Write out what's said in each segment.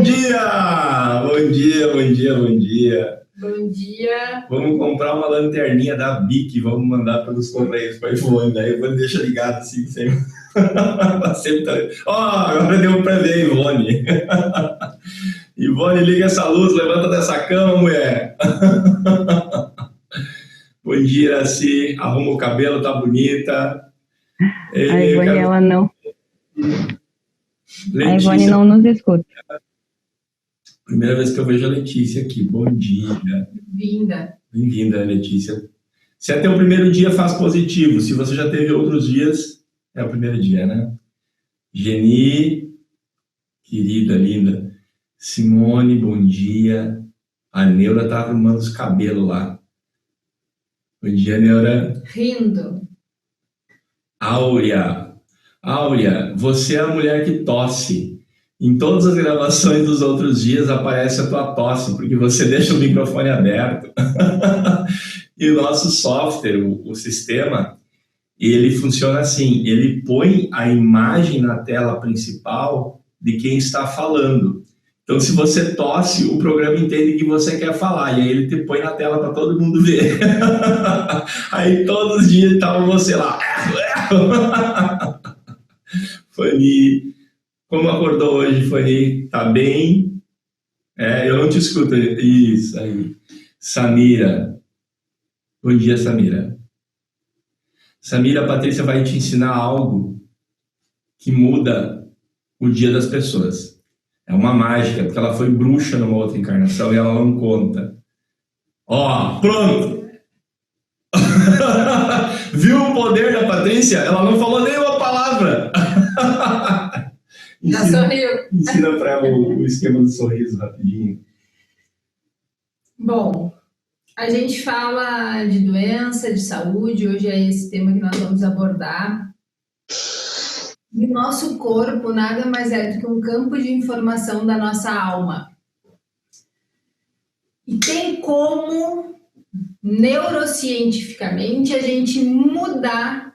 dia! Bom dia, bom dia, bom dia. Bom dia. Vamos comprar uma lanterninha da Bic, vamos mandar pelos correios para Ivone, daí a Ivone deixa ligado assim, sempre. Sempre tá... agora deu para ver, Ivone. Ivone, liga essa luz, levanta dessa cama, mulher. Bom dia, Iraci, arruma o cabelo, tá bonita. A Ivone, ela não... Letícia. A Ivone não nos escuta. Primeira vez que eu vejo a Letícia aqui. Bom dia. Bem-vinda. Bem-vinda, Letícia. Se é teu primeiro dia, faz positivo. Se você já teve outros dias, é o primeiro dia, né? Geni, querida, linda. Simone, bom dia. A Neura tá arrumando os cabelos lá. Bom dia, Neura. Rindo. Áurea, você é a mulher que tosse. Em todas as gravações dos outros dias aparece a tua tosse, porque você deixa o microfone aberto. E o nosso software, o sistema, ele funciona assim, ele põe a imagem na tela principal de quem está falando. Então, se você tosse, o programa entende que você quer falar, e aí ele te põe na tela para todo mundo ver. Aí todos os dias estava você lá. Fanny, como acordou hoje, Fanny? Tá bem? Eu não te escuto. Isso aí. Samira. Bom dia, Samira. Samira, a Patrícia vai te ensinar algo que muda o dia das pessoas. É uma mágica, porque ela foi bruxa numa outra encarnação e ela não conta. Pronto! Viu o poder da Patrícia? Ela não falou nenhuma palavra. Já sorriu. Ensina para ela o esquema do sorriso rapidinho. Bom, a gente fala de doença, de saúde, hoje é esse tema que nós vamos abordar. E o nosso corpo nada mais é do que um campo de informação da nossa alma. E tem como, neurocientificamente, a gente mudar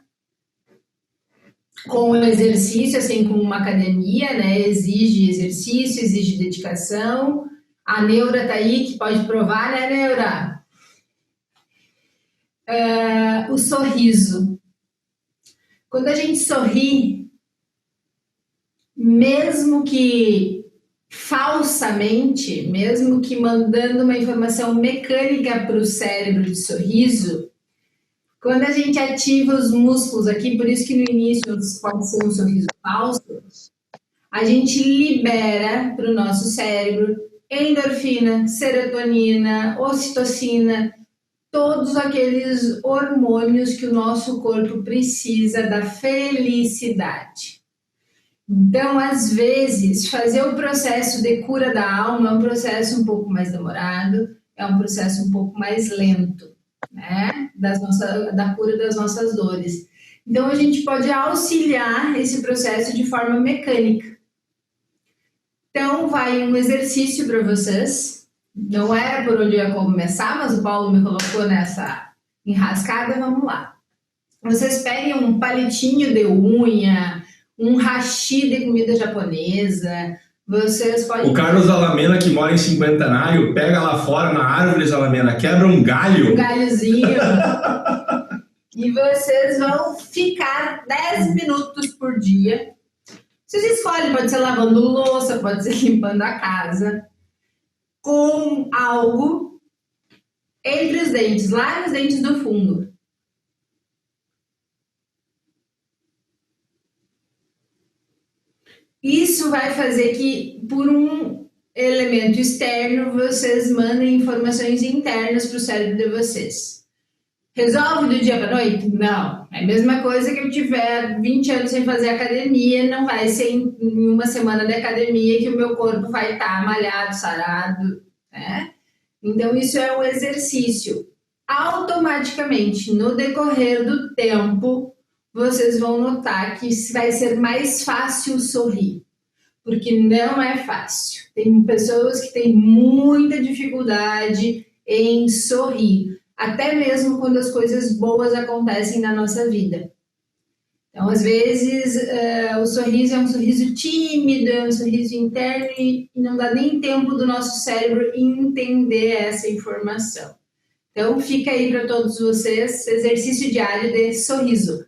com o exercício, assim como uma academia, né? Exige exercício, exige dedicação. A Neura tá aí, que pode provar, né, Neura? O sorriso. Quando a gente sorri, mesmo que falsamente, mesmo que mandando uma informação mecânica para o cérebro de sorriso, quando a gente ativa os músculos aqui, por isso que no início pode ser um sorriso falso, a gente libera para o nosso cérebro endorfina, serotonina, ocitocina, todos aqueles hormônios que o nosso corpo precisa da felicidade. Então, às vezes, fazer o processo de cura da alma é um processo um pouco mais demorado, é um processo um pouco mais lento, né? Da cura das nossas dores. Então, a gente pode auxiliar esse processo de forma mecânica. Então, vai um exercício para vocês. Não era por onde eu ia começar, mas o Paulo me colocou nessa enrascada, vamos lá. Vocês peguem um palitinho de unha, um hashi de comida japonesa, vocês podem... O Carlos Alamena, que mora em Cinquentenário, pega lá fora na árvore, Alamena, quebra um galho. Um galhozinho. E vocês vão ficar 10 minutos por dia. Vocês escolhem, pode ser lavando louça, pode ser limpando a casa, com algo entre os dentes, lá nos dentes do fundo. Isso vai fazer que, por um elemento externo, vocês mandem informações internas para o cérebro de vocês. Resolve do dia para noite? Não. É a mesma coisa que eu tiver 20 anos sem fazer academia, não vai ser em uma semana de academia que o meu corpo vai estar malhado, sarado, né? Então, isso é um exercício. Automaticamente, no decorrer do tempo, vocês vão notar que vai ser mais fácil sorrir, porque não é fácil. Tem pessoas que têm muita dificuldade em sorrir, até mesmo quando as coisas boas acontecem na nossa vida. Então, às vezes, o sorriso é um sorriso tímido, é um sorriso interno e não dá nem tempo do nosso cérebro entender essa informação. Então, fica aí para todos vocês, exercício diário de sorriso.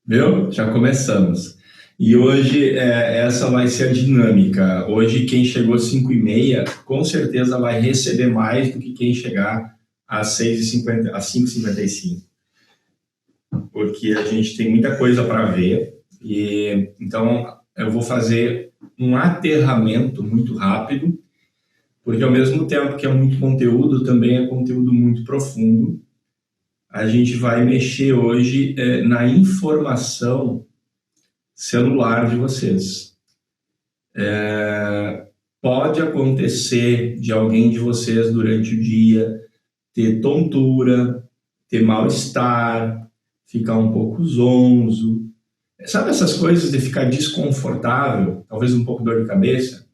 Viu? Já começamos. E hoje essa vai ser a dinâmica. Hoje quem chegou às 5h30 com certeza vai receber mais do que quem chegar às 6h50, às 5h55. Porque a gente tem muita coisa para ver. E então eu vou fazer um aterramento muito rápido, porque ao mesmo tempo que é muito conteúdo, também é conteúdo muito profundo. A gente vai mexer hoje na informação celular de vocês. Pode acontecer de alguém de vocês durante o dia ter tontura, ter mal-estar, ficar um pouco zonzo. Sabe essas coisas de ficar desconfortável, talvez um pouco dor de cabeça?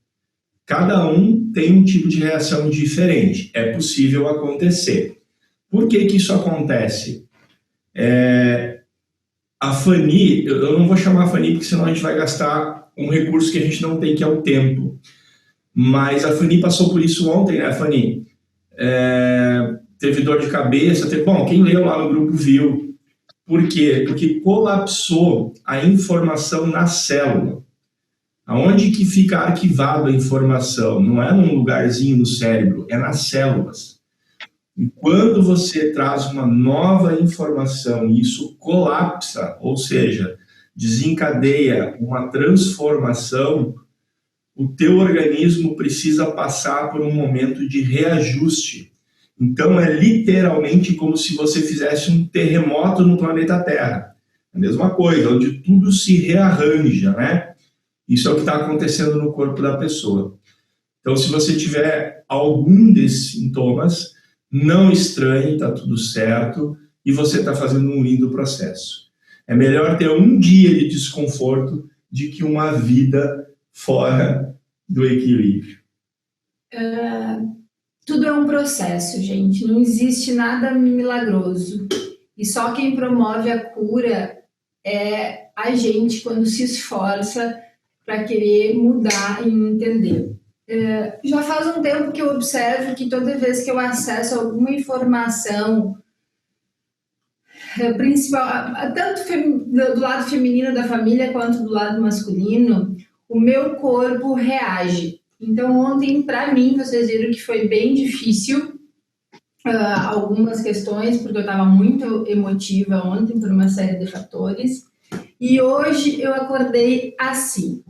Cada um tem um tipo de reação diferente. É possível acontecer. Por que isso acontece? A Fanny, eu não vou chamar a Fanny porque senão a gente vai gastar um recurso que a gente não tem, que é o tempo. Mas a Fanny passou por isso ontem, né, Fanny? Teve dor de cabeça, bom, quem leu lá no grupo viu. Por quê? Porque colapsou a informação na célula. Aonde que fica arquivada a informação? Não é num lugarzinho no cérebro, é nas células. E quando você traz uma nova informação e isso colapsa, ou seja, desencadeia uma transformação, o teu organismo precisa passar por um momento de reajuste. Então é literalmente como se você fizesse um terremoto no planeta Terra. A mesma coisa, onde tudo se rearranja, né? Isso é o que está acontecendo no corpo da pessoa. Então, se você tiver algum desses sintomas, não estranhe, está tudo certo e você está fazendo um lindo processo. É melhor ter um dia de desconforto do que uma vida fora do equilíbrio. Tudo é um processo, gente. Não existe nada milagroso. E só quem promove a cura é a gente quando se esforça para querer mudar e entender. Já faz um tempo que eu observo que toda vez que eu acesso alguma informação, principal, tanto do lado feminino da família quanto do lado masculino, o meu corpo reage. Então, ontem, para mim, vocês viram que foi bem difícil algumas questões, porque eu estava muito emotiva ontem por uma série de fatores. E hoje eu acordei assim.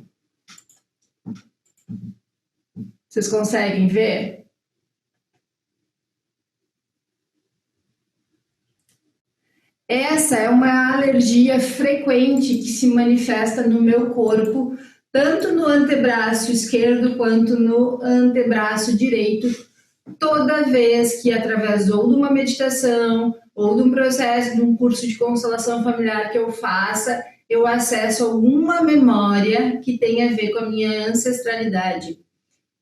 Vocês conseguem ver? Essa é uma alergia frequente que se manifesta no meu corpo, tanto no antebraço esquerdo quanto no antebraço direito, toda vez que, através ou de uma meditação, ou de um processo, de um curso de constelação familiar que eu faça, eu acesso alguma memória que tenha a ver com a minha ancestralidade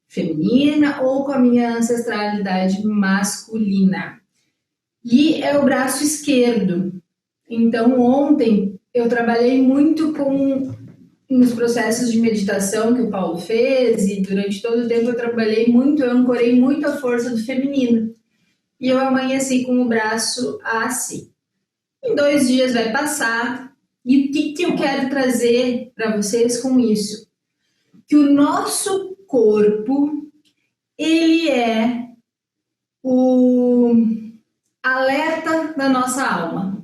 feminina ou com a minha ancestralidade masculina. E é o braço esquerdo. Então, ontem, eu trabalhei muito nos processos de meditação que o Paulo fez, e durante todo o tempo eu trabalhei muito, eu ancorei muito a força do feminino. E eu amanheci com o braço assim. Em 2 dias vai passar. E o que eu quero trazer para vocês com isso? Que o nosso corpo, ele é o alerta da nossa alma.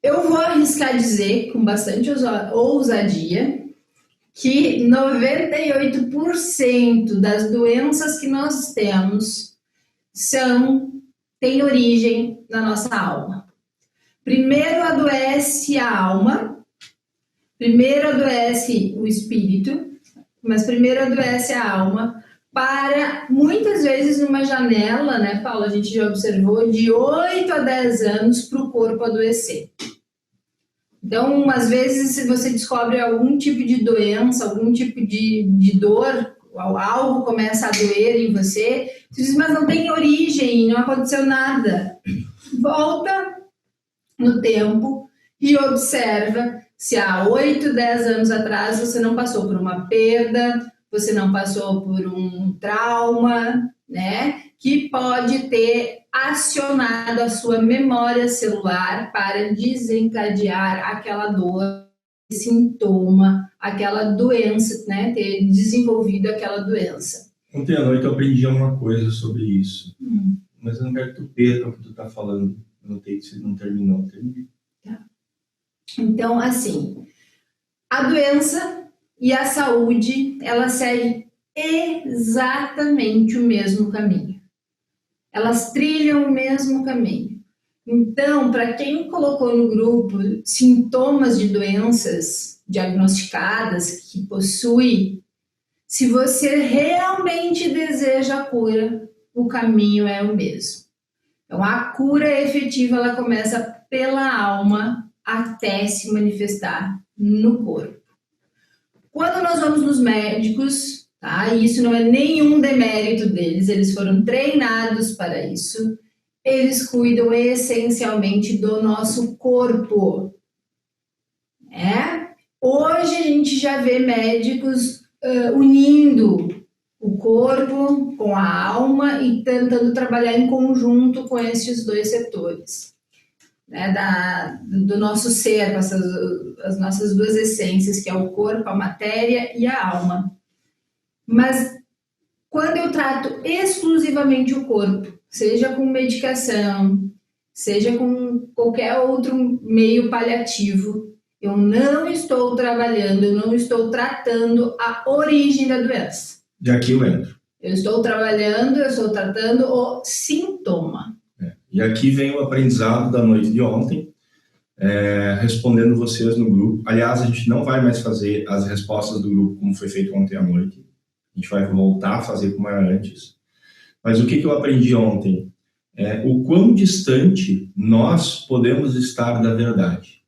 Eu vou arriscar dizer, com bastante ousadia, que 98% das doenças que nós temos têm origem na nossa alma. Primeiro adoece a alma, primeiro adoece o espírito, mas primeiro adoece a alma, para muitas vezes numa janela, né, Paulo? A gente já observou de 8 a 10 anos para o corpo adoecer. Então, às vezes, se você descobre algum tipo de doença, algum tipo de dor, algo começa a doer em você, você diz, mas não tem origem, não aconteceu nada. Volta no tempo e observa se há 8, 10 anos atrás você não passou por uma perda, você não passou por um trauma, né? Que pode ter acionado a sua memória celular para desencadear aquela dor, sintoma, aquela doença, né? Ter desenvolvido aquela doença. Ontem à noite eu aprendi uma coisa sobre isso, mas eu não quero que tu perca o que tu está falando. Eu notei que você não terminou. Tá. Então, assim, a doença e a saúde, ela segue exatamente o mesmo caminho. Elas trilham o mesmo caminho. Então, para quem colocou no grupo sintomas de doenças diagnosticadas que possui, se você realmente deseja a cura, o caminho é o mesmo. Então, a cura efetiva, ela começa pela alma até se manifestar no corpo. Quando nós vamos nos médicos, tá? Isso não é nenhum demérito deles, eles foram treinados para isso. Eles cuidam essencialmente do nosso corpo. Hoje a gente já vê médicos unindo o corpo com a alma e tentando trabalhar em conjunto com esses dois setores, né, do nosso ser, as nossas duas essências, que é o corpo, a matéria e a alma. Mas quando eu trato exclusivamente o corpo, seja com medicação, seja com qualquer outro meio paliativo, eu não estou trabalhando, eu não estou tratando a origem da doença. E aqui eu entro. Eu estou tratando o sintoma. E aqui vem o aprendizado da noite de ontem, respondendo vocês no grupo. Aliás, a gente não vai mais fazer as respostas do grupo como foi feito ontem à noite. A gente vai voltar a fazer como era antes. Mas o que eu aprendi ontem? O quão distante nós podemos estar da verdade.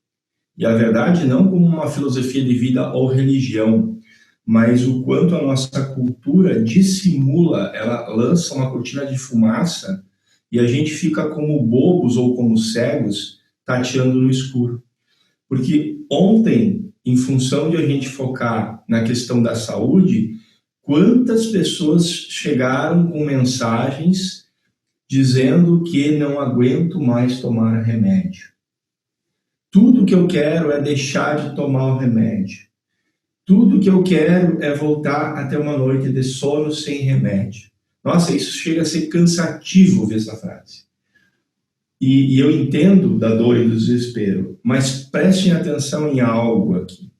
E a verdade não como uma filosofia de vida ou religião, mas o quanto a nossa cultura dissimula, ela lança uma cortina de fumaça e a gente fica como bobos ou como cegos, tateando no escuro. Porque ontem, em função de a gente focar na questão da saúde, quantas pessoas chegaram com mensagens dizendo que não aguento mais tomar remédio. Tudo que eu quero é deixar de tomar o remédio. Tudo que eu quero é voltar a ter uma noite de sono sem remédio. Nossa, isso chega a ser cansativo ouvir essa frase. E eu entendo da dor e do desespero, mas prestem atenção em algo aqui.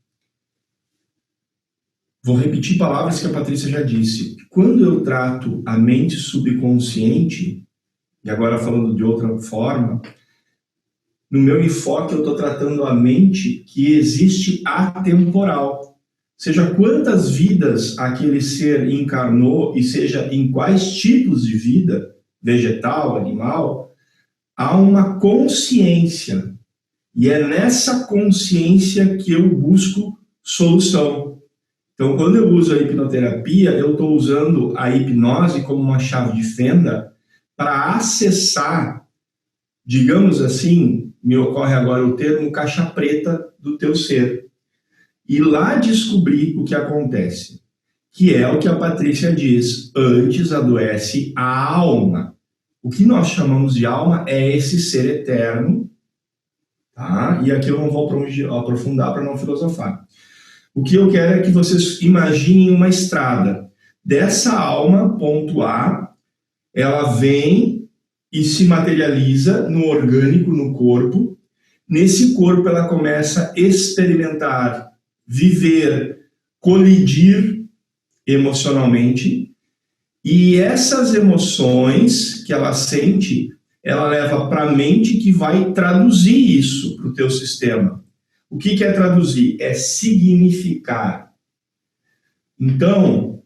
Vou repetir palavras que a Patrícia já disse. Quando eu trato a mente subconsciente, e agora falando de outra forma, no meu enfoque eu estou tratando a mente que existe atemporal. Seja quantas vidas aquele ser encarnou e seja em quais tipos de vida, vegetal, animal, há uma consciência. E é nessa consciência que eu busco solução. Então, quando eu uso a hipnoterapia, eu estou usando a hipnose como uma chave de fenda para acessar, digamos assim, me ocorre agora o termo caixa preta do teu ser. E lá descobrir o que acontece, que é o que a Patrícia diz, antes adoece a alma. O que nós chamamos de alma é esse ser eterno, tá? E aqui eu não vou aprofundar para não filosofar. O que eu quero é que vocês imaginem uma estrada. Dessa alma, ponto A, ela vem e se materializa no orgânico, no corpo. Nesse corpo ela começa a experimentar, viver, colidir emocionalmente. E essas emoções que ela sente, ela leva para a mente que vai traduzir isso para o teu sistema. O que é traduzir? É significar. Então,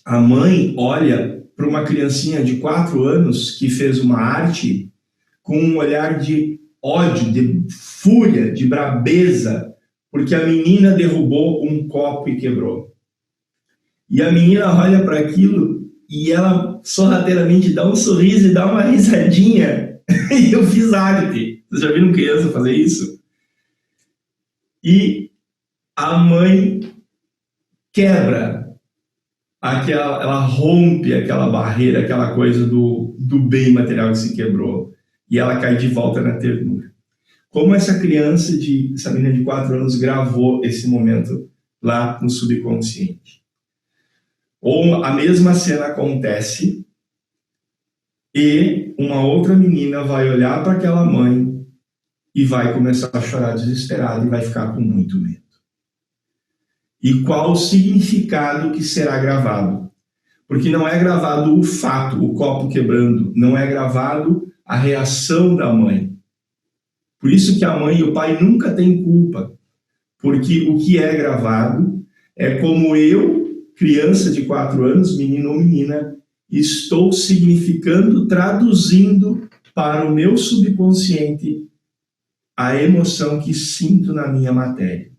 a mãe olha para uma criancinha de 4 anos que fez uma arte com um olhar de ódio, de fúria, de brabeza, porque a menina derrubou um copo e quebrou. E a menina olha para aquilo e ela sorrateiramente dá um sorriso e dá uma risadinha. E eu fiz arte. Vocês já viram criança fazer isso? E a mãe quebra ela rompe aquela barreira, aquela coisa do bem material que se quebrou, e ela cai de volta na ternura. Como essa menina de 4 anos gravou esse momento lá no subconsciente. Ou a mesma cena acontece e uma outra menina vai olhar para aquela mãe e vai começar a chorar desesperada e vai ficar com muito medo. E qual o significado que será gravado? Porque não é gravado o fato, o copo quebrando, não é gravado a reação da mãe. Por isso que a mãe e o pai nunca têm culpa, porque o que é gravado é como eu, criança de 4 anos, menino ou menina, estou significando, traduzindo para o meu subconsciente a emoção que sinto na minha matéria.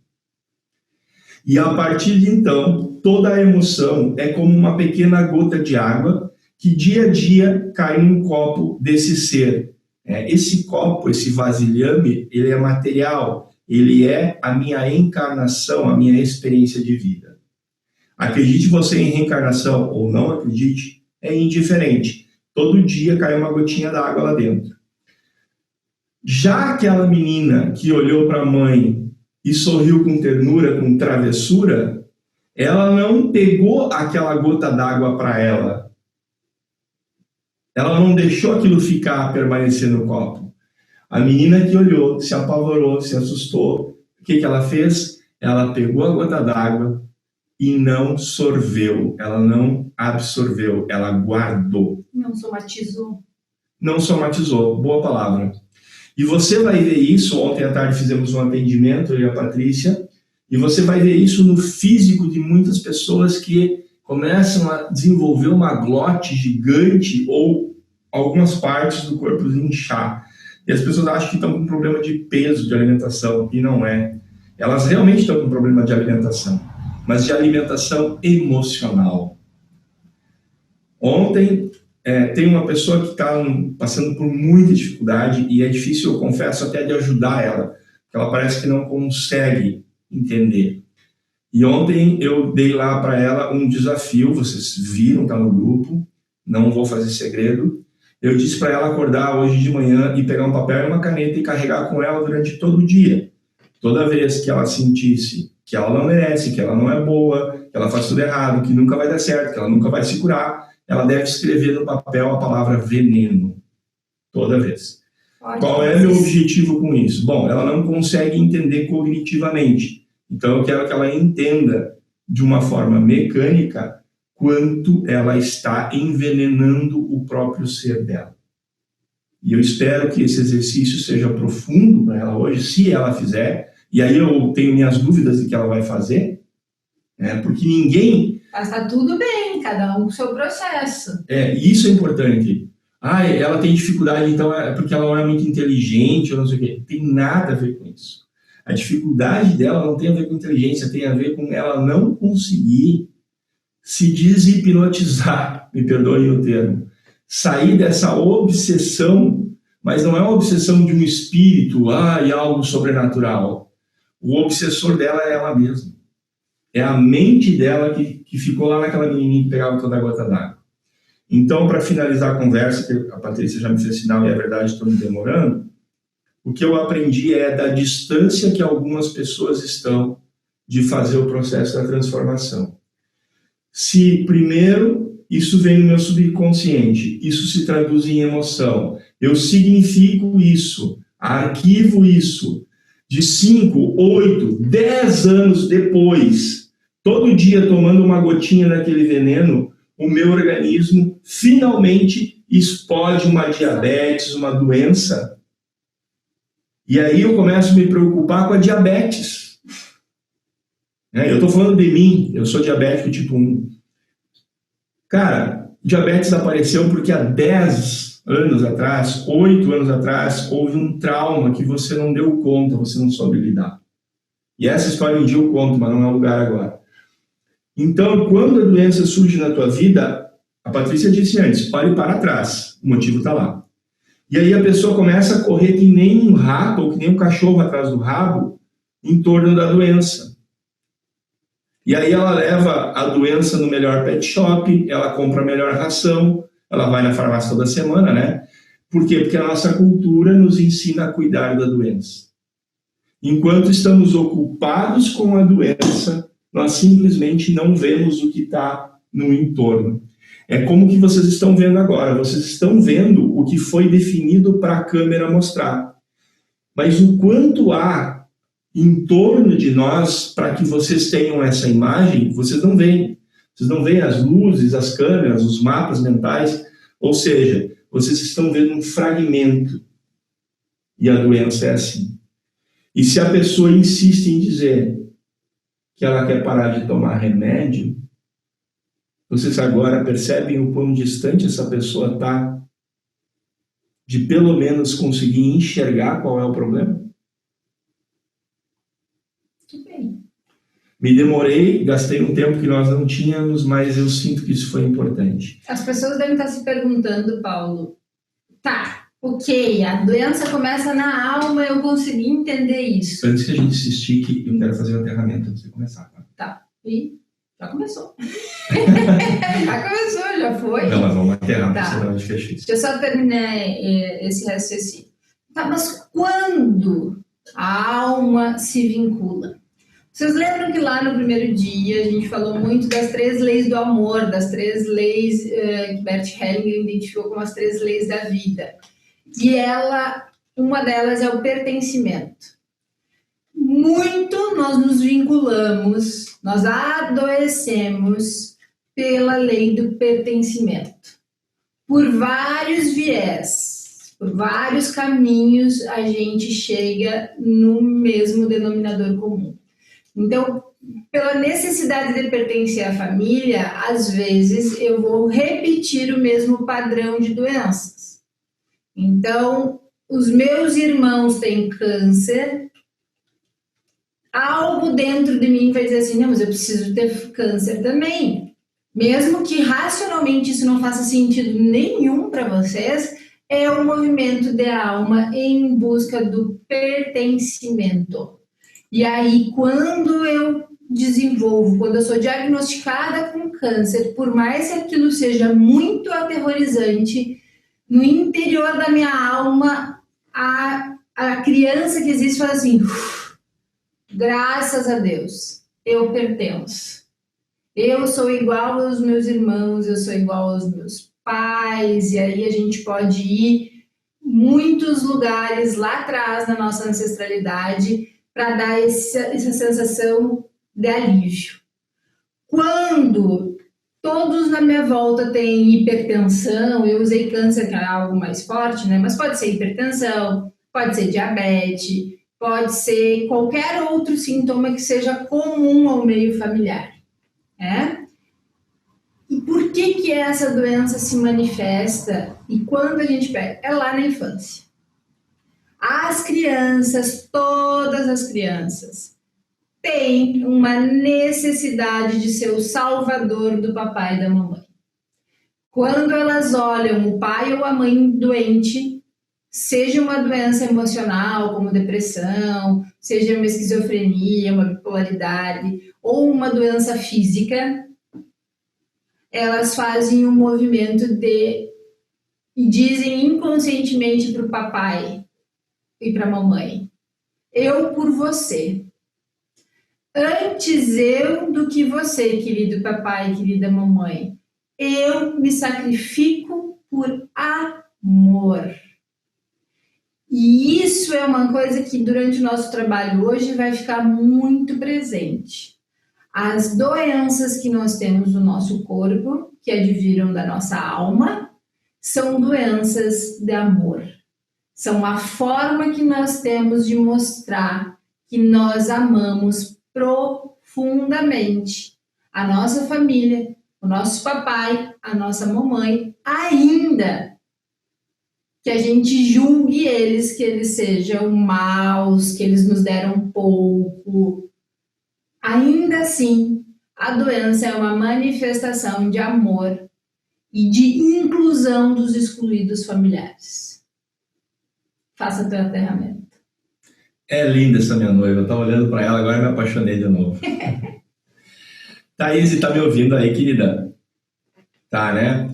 E a partir de então, toda a emoção é como uma pequena gota de água que dia a dia cai num copo desse ser. Esse copo, esse vasilhame, ele é material, ele é a minha encarnação, a minha experiência de vida. Acredite você em reencarnação ou não acredite, é indiferente. Todo dia cai uma gotinha d'água lá dentro. Já aquela menina que olhou para a mãe e sorriu com ternura, com travessura, ela não pegou aquela gota d'água para ela. Ela não deixou aquilo permanecer no copo. A menina que olhou, se apavorou, se assustou, o que ela fez? Ela pegou a gota d'água e não sorveu, ela não absorveu, ela guardou. Não somatizou. Não somatizou, boa palavra. E você vai ver isso, ontem à tarde fizemos um atendimento, eu e a Patrícia, e você vai ver isso no físico de muitas pessoas que começam a desenvolver uma glote gigante ou algumas partes do corpo inchar. E as pessoas acham que estão com problema de peso, de alimentação, e não é. Elas realmente estão com problema de alimentação, mas de alimentação emocional. Ontem, tem uma pessoa que está passando por muita dificuldade e é difícil, eu confesso, até de ajudar ela, porque ela parece que não consegue entender. E ontem eu dei lá para ela um desafio, vocês viram, está no grupo, não vou fazer segredo. Eu disse para ela acordar hoje de manhã e pegar um papel e uma caneta e carregar com ela durante todo o dia. Toda vez que ela sentisse que ela não merece, que ela não é boa, que ela faz tudo errado, que nunca vai dar certo, que ela nunca vai se curar, ela deve escrever no papel a palavra veneno. Toda vez. Qual é o meu objetivo com isso? Bom, ela não consegue entender cognitivamente. Então eu quero que ela entenda de uma forma mecânica quanto ela está envenenando o próprio ser dela. E eu espero que esse exercício seja profundo para ela hoje, se ela fizer. E aí eu tenho minhas dúvidas de que ela vai fazer, porque ninguém... Mas está tudo bem, cada um com o seu processo. Isso é importante. Ela tem dificuldade, então é porque ela não é muito inteligente, ou não sei o quê. Tem nada a ver com isso. A dificuldade dela não tem a ver com inteligência, tem a ver com ela não conseguir se deshipnotizar, me perdoem o termo, sair dessa obsessão, mas não é uma obsessão de um espírito, e algo sobrenatural. O obsessor dela é ela mesma. É a mente dela que ficou lá naquela menininha que pegava toda a gota d'água. Então, para finalizar a conversa, que a Patrícia já me fez sinal e é verdade, estou me demorando, o que eu aprendi é da distância que algumas pessoas estão de fazer o processo da transformação. Se primeiro isso vem no meu subconsciente, isso se traduz em emoção, eu significo isso, arquivo isso, de 5, 8, 10 anos depois, todo dia tomando uma gotinha daquele veneno, o meu organismo finalmente explode uma diabetes, uma doença. E aí eu começo a me preocupar com a diabetes. Eu estou falando de mim, eu sou diabético tipo 1. Cara, diabetes apareceu porque há 10 anos atrás, 8 anos atrás, houve um trauma que você não deu conta, você não soube lidar. E essa história um dia eu conto, mas não é o lugar agora. Então, quando a doença surge na tua vida, a Patrícia disse antes, olhe para trás, o motivo está lá. E aí a pessoa começa a correr que nem um rato ou que nem um cachorro atrás do rabo em torno da doença. E aí ela leva a doença no melhor pet shop, ela compra a melhor ração, ela vai na farmácia toda semana, né? Por quê? Porque a nossa cultura nos ensina a cuidar da doença. Enquanto estamos ocupados com a doença, nós simplesmente não vemos o que está no entorno. É como que vocês estão vendo agora. Vocês estão vendo o que foi definido para a câmera mostrar. Mas o quanto há em torno de nós para que vocês tenham essa imagem, vocês não veem. Vocês não veem as luzes, as câmeras, os mapas mentais. Ou seja, vocês estão vendo um fragmento. E a doença é assim. E se a pessoa insiste em dizer que ela quer parar de tomar remédio, vocês agora percebem o quão distante essa pessoa está de pelo menos conseguir enxergar qual é o problema? Tudo bem. Me demorei, gastei um tempo que nós não tínhamos, mas eu sinto que isso foi importante. As pessoas devem estar se perguntando, Paulo, tá, ok, a doença começa na alma, eu consegui entender isso. Antes que a gente se estique, eu quero fazer um aterramento antes de começar. Tá, e já começou. Já começou, já foi. Não, mas vamos aterrar, Tá. senão a gente fecha isso. Deixa eu só terminar esse raciocínio. Tá, mas quando a alma se vincula? Vocês lembram que lá no primeiro dia a gente falou muito das 3 leis do amor, das 3 leis que Bert Hellinger identificou como as 3 leis da vida. E uma delas é o pertencimento. Muito nós nos vinculamos, nós adoecemos pela lei do pertencimento. Por vários viés, por vários caminhos, a gente chega no mesmo denominador comum. Então, pela necessidade de pertencer à família, às vezes eu vou repetir o mesmo padrão de doenças. Então, os meus irmãos têm câncer, algo dentro de mim vai dizer assim, não, mas eu preciso ter câncer também. Mesmo que racionalmente isso não faça sentido nenhum para vocês, é um movimento de alma em busca do pertencimento. E aí, quando eu desenvolvo, quando eu sou diagnosticada com câncer, por mais que aquilo seja muito aterrorizante, no interior da minha alma, a criança que existe fala assim, graças a Deus, eu pertenço. Eu sou igual aos meus irmãos, eu sou igual aos meus pais, e aí a gente pode ir muitos lugares lá atrás na nossa ancestralidade para dar essa sensação de alívio. Quando todos na minha volta têm hipertensão, eu usei câncer, que é algo mais forte, né? Mas pode ser hipertensão, pode ser diabetes, pode ser qualquer outro sintoma que seja comum ao meio familiar, né? E por que essa doença se manifesta e quando a gente pega? É lá na infância. As crianças, todas as crianças, têm uma necessidade de ser o salvador do papai e da mamãe. Quando elas olham o pai ou a mãe doente, seja uma doença emocional, como depressão, seja uma esquizofrenia, uma bipolaridade, ou uma doença física, elas fazem um movimento e dizem inconscientemente para o papai e para a mamãe, eu por você. Antes eu do que você, querido papai e querida mamãe. Eu me sacrifico por amor. E isso é uma coisa que durante o nosso trabalho hoje vai ficar muito presente. As doenças que nós temos no nosso corpo, que adviram da nossa alma, são doenças de amor. São a forma que nós temos de mostrar que nós amamos profundamente a nossa família, o nosso papai, a nossa mamãe, ainda que a gente julgue eles, que eles sejam maus, que eles nos deram pouco. Ainda assim, a doença é uma manifestação de amor e de inclusão dos excluídos familiares. Faça teu aterramento. É linda essa minha noiva, eu estava olhando para ela, agora me apaixonei de novo. Thaís, tá me ouvindo aí, querida? Tá, né?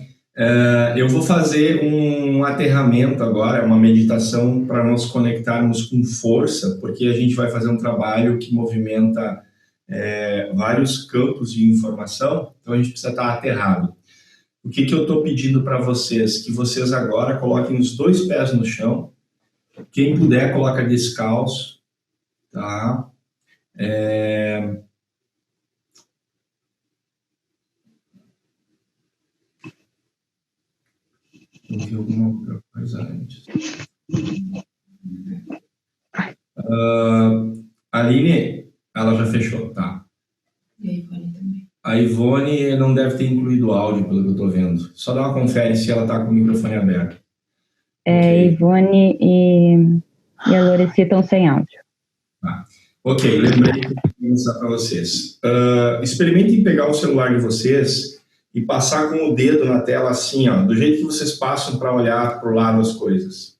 Eu vou fazer um aterramento agora, uma meditação para nos conectarmos com força, porque a gente vai fazer um trabalho que movimenta vários campos de informação, então a gente precisa estar aterrado. O que eu estou pedindo para vocês? Que vocês agora coloquem os 2 pés no chão. Quem puder, coloca descalço, tá? Vou ver alguma outra coisa antes. A Aline, ela já fechou, tá? E a Ivone também. A Ivone não deve ter incluído o áudio, pelo que eu estou vendo. Só dá uma confere se ela está com o microfone aberto. Okay. Ivone e a Loreci estão sem áudio. Ok, lembrei que eu vou mostrar para vocês. Experimentem pegar o celular de vocês e passar com o dedo na tela assim, ó, do jeito que vocês passam para olhar para o lado as coisas.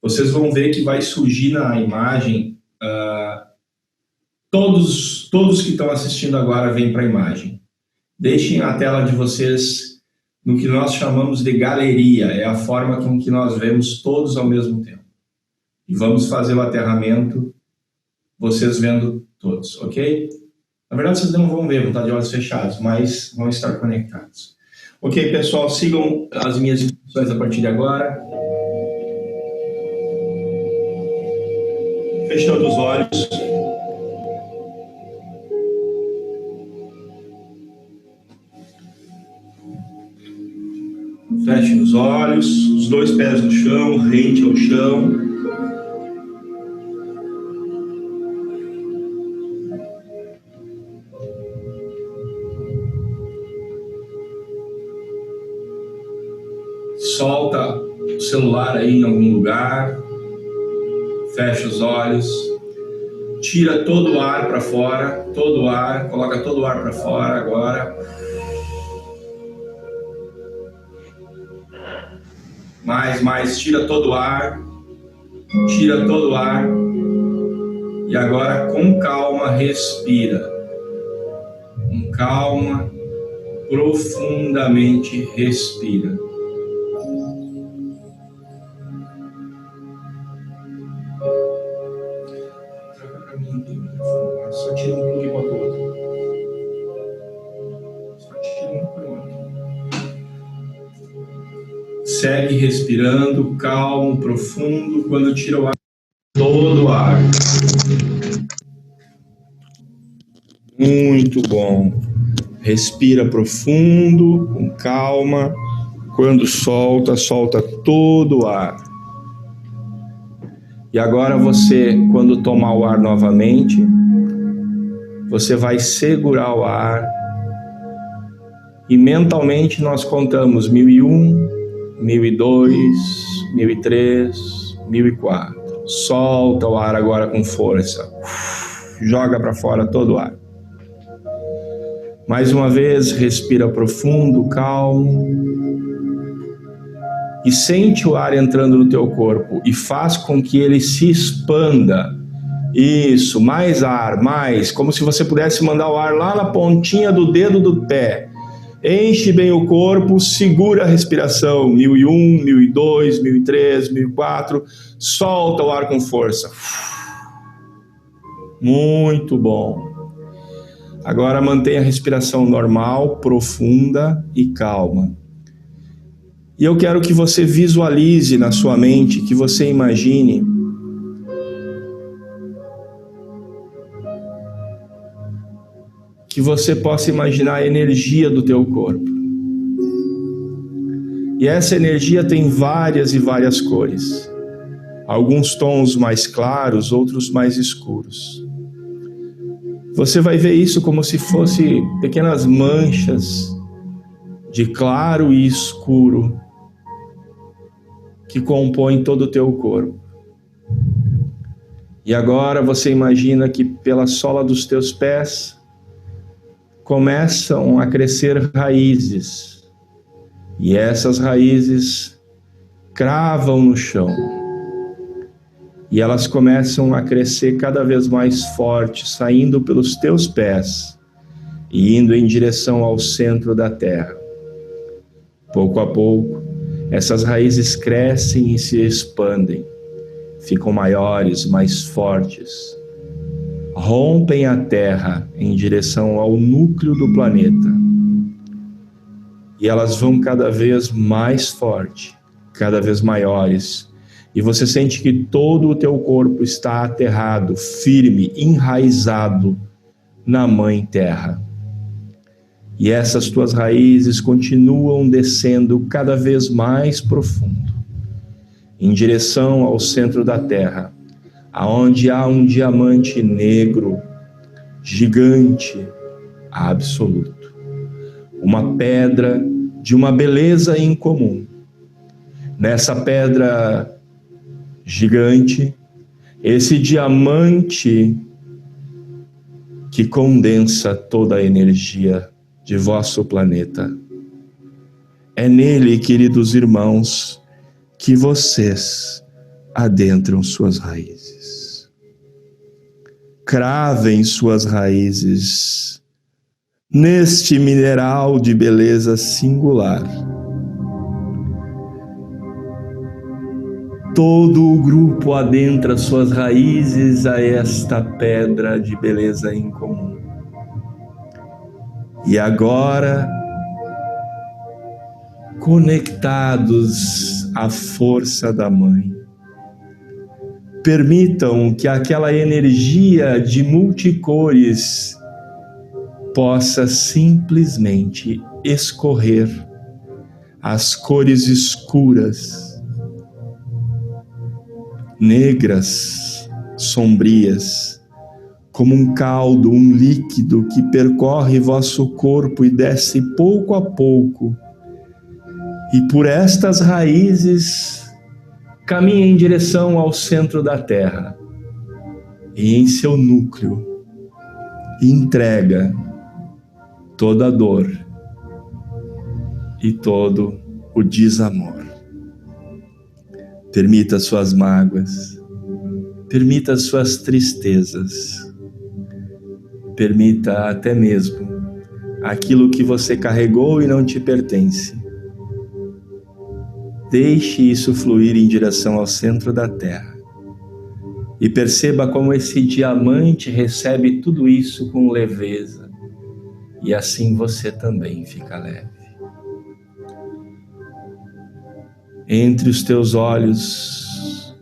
Vocês vão ver que vai surgir na imagem, todos que estão assistindo agora vêm para a imagem. Deixem a tela de vocês no que nós chamamos de galeria, é a forma com que nós vemos todos ao mesmo tempo. E vamos fazer o aterramento, vocês vendo todos, ok? Na verdade, vocês não vão ver, vão estar de olhos fechados, mas vão estar conectados. Ok, pessoal, sigam as minhas instruções a partir de agora. Fechando os olhos. Fechem os olhos, os 2 pés no chão, rente ao chão. Solta o celular aí em algum lugar. Fecha os olhos. Tira todo o ar para fora, todo o ar, coloca todo o ar para fora agora. Mais, tira todo o ar. Tira todo o ar. E agora, com calma, respira. Com calma, profundamente respira. Traga para mim, só tira um pouquinho para o outro. Só tira um para o outro. Segue respirando, calmo, profundo, quando tira o ar, todo o ar. Muito bom. Respira profundo, com calma. Quando solta, solta todo o ar. E agora você, quando tomar o ar novamente, você vai segurar o ar. E mentalmente nós contamos 1001, 1002, 1003, 1004. Solta o ar agora com força. Joga para fora todo o ar. Mais uma vez, respira profundo, calmo. E sente o ar entrando no teu corpo e faz com que ele se expanda. Isso, mais ar, mais. Como se você pudesse mandar o ar lá na pontinha do dedo do pé. Enche bem o corpo, segura a respiração. 1001, 1002, 1003, 1004. Solta o ar com força. Muito bom. Agora mantenha a respiração normal, profunda e calma. E eu quero que você visualize na sua mente, que você imagine que você possa imaginar a energia do teu corpo. E essa energia tem várias e várias cores. Alguns tons mais claros, outros mais escuros. Você vai ver isso como se fosse pequenas manchas de claro e escuro que compõem todo o teu corpo. E agora você imagina que pela sola dos teus pés começam a crescer raízes. E essas raízes cravam no chão. E elas começam a crescer cada vez mais forte, saindo pelos teus pés e indo em direção ao centro da terra. Pouco a pouco, essas raízes crescem e se expandem, ficam maiores, mais fortes, rompem a terra em direção ao núcleo do planeta. E elas vão cada vez mais forte, cada vez maiores. E você sente que todo o teu corpo está aterrado, firme, enraizado na Mãe Terra. E essas tuas raízes continuam descendo cada vez mais profundo, em direção ao centro da Terra, aonde há um diamante negro, gigante, absoluto. Uma pedra de uma beleza incomum. Nessa pedra gigante, esse diamante que condensa toda a energia de vosso planeta. É nele, queridos irmãos, que vocês adentram suas raízes. Cravem suas raízes neste mineral de beleza singular. Todo o grupo adentra suas raízes a esta pedra de beleza incomum. E agora, conectados à força da Mãe, permitam que aquela energia de multicores possa simplesmente escorrer as cores escuras, negras, sombrias, como um caldo, um líquido que percorre vosso corpo e desce pouco a pouco, e por estas raízes caminha em direção ao centro da Terra, e em seu núcleo entrega toda a dor e todo o desamor. Permita suas mágoas, permita suas tristezas, permita até mesmo aquilo que você carregou e não te pertence. Deixe isso fluir em direção ao centro da Terra e perceba como esse diamante recebe tudo isso com leveza, e assim você também fica leve. Entre os teus olhos,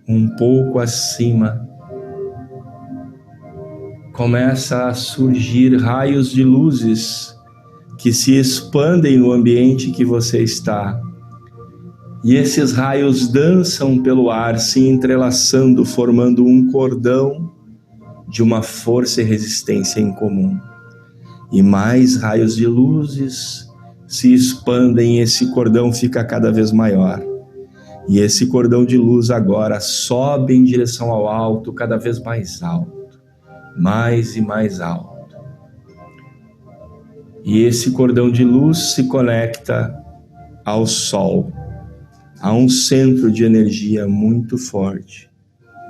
um pouco acima, começa a surgir raios de luzes que se expandem no ambiente que você está. E esses raios dançam pelo ar, se entrelaçando, formando um cordão de uma força e resistência em comum. E mais raios de luzes se expandem, e esse cordão fica cada vez maior. E esse cordão de luz agora sobe em direção ao alto, cada vez mais alto. Mais e mais alto. E esse cordão de luz se conecta ao Sol, a um centro de energia muito forte,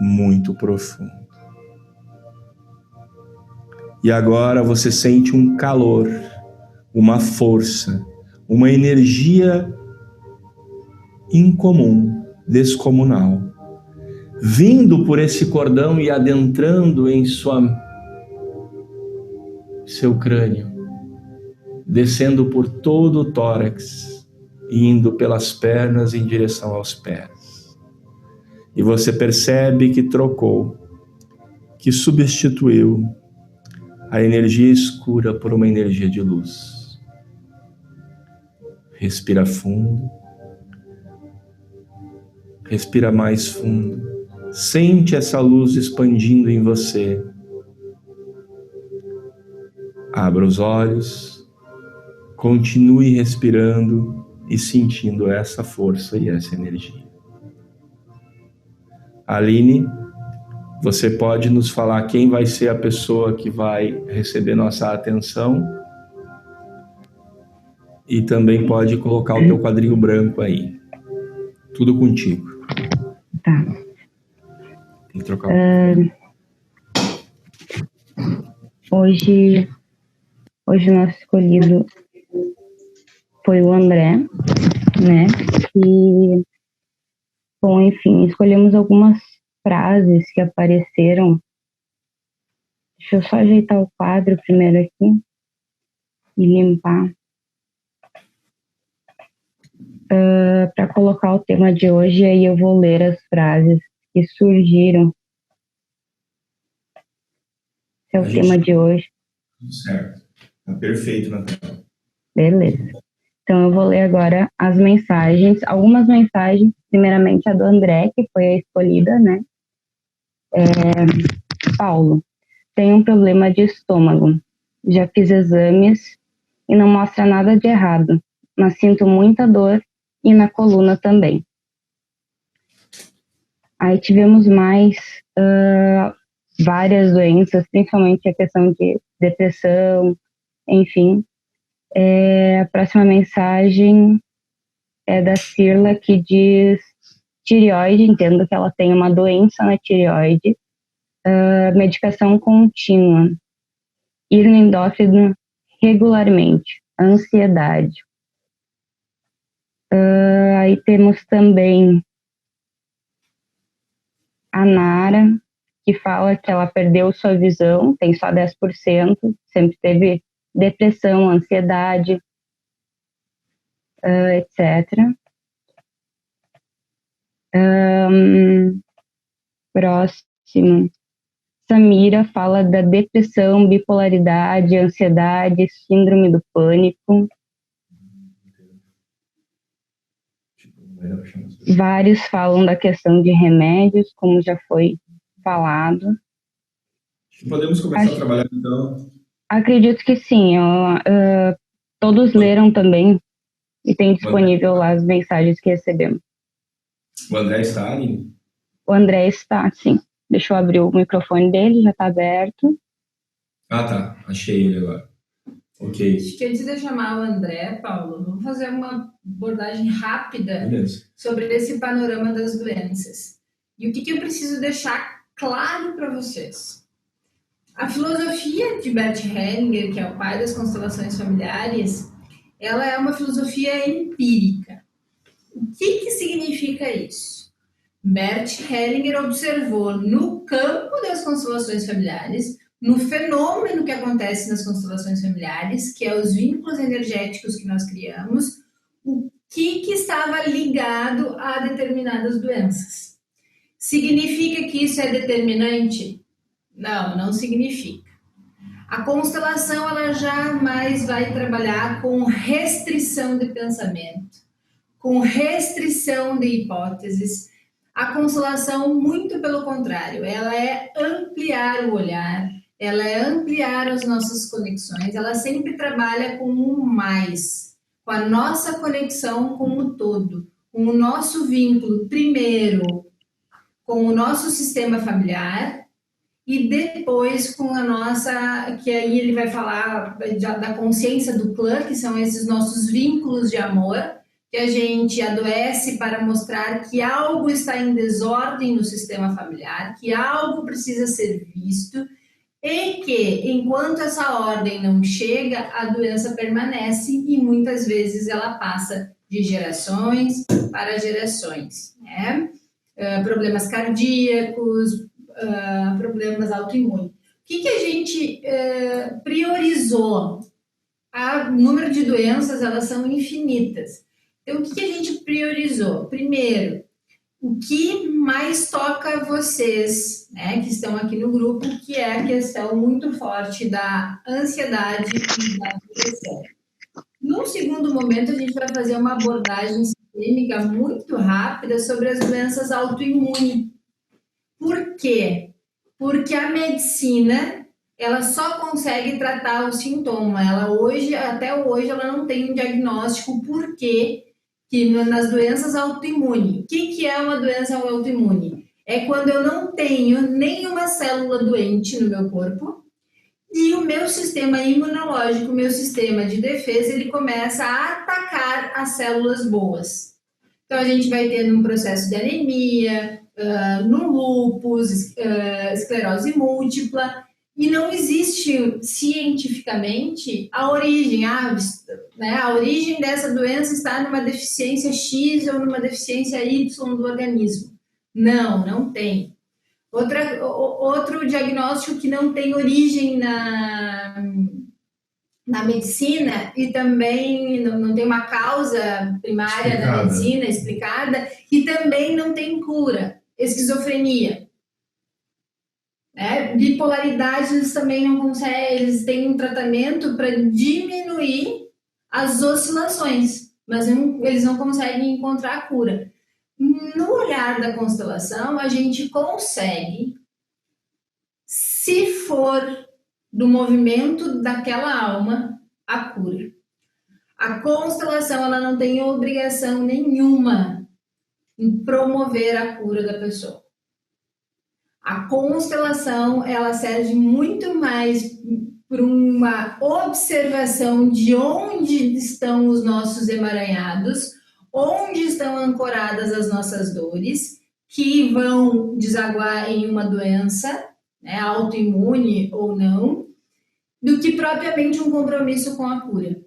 muito profundo. E agora você sente um calor, uma força, uma energia incomum, descomunal, vindo por esse cordão e adentrando em seu crânio, descendo por todo o tórax, indo pelas pernas em direção aos pés. E você percebe que trocou, que substituiu a energia escura por uma energia de luz. Respira fundo. Respira mais fundo. Sente essa luz expandindo em você. Abra os olhos. Continue respirando e sentindo essa força e essa energia. Aline, você pode nos falar quem vai ser a pessoa que vai receber nossa atenção? E também pode colocar o teu quadrinho branco aí. Tudo contigo. Tá. Vou trocar. Hoje o nosso escolhido foi o André, né? E, bom, enfim, escolhemos algumas frases que apareceram. Deixa eu só ajeitar o quadro primeiro aqui e limpar. Para colocar o tema de hoje, aí eu vou ler as frases que surgiram. Esse é o tema de hoje. Certo. Tá perfeito na tela. Beleza. Então eu vou ler agora as mensagens, algumas mensagens, primeiramente a do André, que foi a escolhida, né? Paulo, tenho um problema de estômago. Já fiz exames e não mostra nada de errado, mas sinto muita dor e na coluna também. Aí tivemos mais várias doenças, principalmente a questão de depressão, enfim. A próxima mensagem é da Cirla, que diz tireoide, entendo que ela tem uma doença na tireoide, medicação contínua, ir no endócrino regularmente, ansiedade. Aí temos também a Nara, que fala que ela perdeu sua visão, tem só 10%, sempre teve depressão, ansiedade, etc. Próximo. Samira fala da depressão, bipolaridade, ansiedade, síndrome do pânico. Vários falam da questão de remédios, como já foi falado. Podemos começar a trabalhar então? Acredito que sim. Todos leram também e tem disponível lá as mensagens que recebemos. O André está ali? O André está, sim. Deixa eu abrir o microfone dele, já está aberto. Ah, tá. Achei ele agora. Ok. Acho que antes de eu chamar o André, Paulo, vamos fazer uma abordagem rápida sobre esse panorama das doenças. E o que eu preciso deixar claro para vocês? A filosofia de Bert Hellinger, que é o pai das constelações familiares, ela é uma filosofia empírica. O que significa isso? Bert Hellinger observou no campo das constelações familiares, no fenômeno que acontece nas constelações familiares, que é os vínculos energéticos que nós criamos, o que estava ligado a determinadas doenças. Significa que isso é determinante? Não, não significa. A constelação ela jamais vai trabalhar com restrição de pensamento, com restrição de hipóteses. A constelação, muito pelo contrário, ela é ampliar o olhar, ela é ampliar as nossas conexões, ela sempre trabalha com um mais, com a nossa conexão com o todo, com o nosso vínculo, primeiro, com o nosso sistema familiar e depois com a nossa, que aí ele vai falar da consciência do clã, que são esses nossos vínculos de amor, que a gente adoece para mostrar que algo está em desordem no sistema familiar, que algo precisa ser visto e que, enquanto essa ordem não chega, a doença permanece e muitas vezes ela passa de gerações para gerações, né? Problemas cardíacos, problemas autoimunes. O que a gente priorizou? O número de doenças, elas são infinitas. Então, o que a gente priorizou? Primeiro, o que mais toca vocês, né, que estão aqui no grupo, que é a questão muito forte da ansiedade e da depressão. No segundo momento, a gente vai fazer uma abordagem sistêmica muito rápida sobre as doenças autoimunes. Por quê? Porque a medicina, ela só consegue tratar o sintoma. Até hoje, ela não tem um diagnóstico por quê que nas doenças autoimunes. O que é uma doença autoimune? É quando eu não tenho nenhuma célula doente no meu corpo e o meu sistema imunológico, o meu sistema de defesa, ele começa a atacar as células boas. Então, a gente vai tendo um processo de anemia, no lúpus, esclerose múltipla, e não existe cientificamente a origem, né, a origem dessa doença está numa deficiência X ou numa deficiência Y do organismo. Não tem. Outro diagnóstico que não tem origem na medicina e também não tem uma causa primária da medicina explicada e também não tem cura, esquizofrenia. Bipolaridade, eles também não conseguem, eles têm um tratamento para diminuir as oscilações, mas eles não conseguem encontrar a cura. No olhar da constelação, a gente consegue, se for do movimento daquela alma, a cura. A constelação, ela não tem obrigação nenhuma em promover a cura da pessoa. A constelação, ela serve muito mais para uma observação de onde estão os nossos emaranhados, onde estão ancoradas as nossas dores, que vão desaguar em uma doença, né, autoimune ou não, do que propriamente um compromisso com a cura.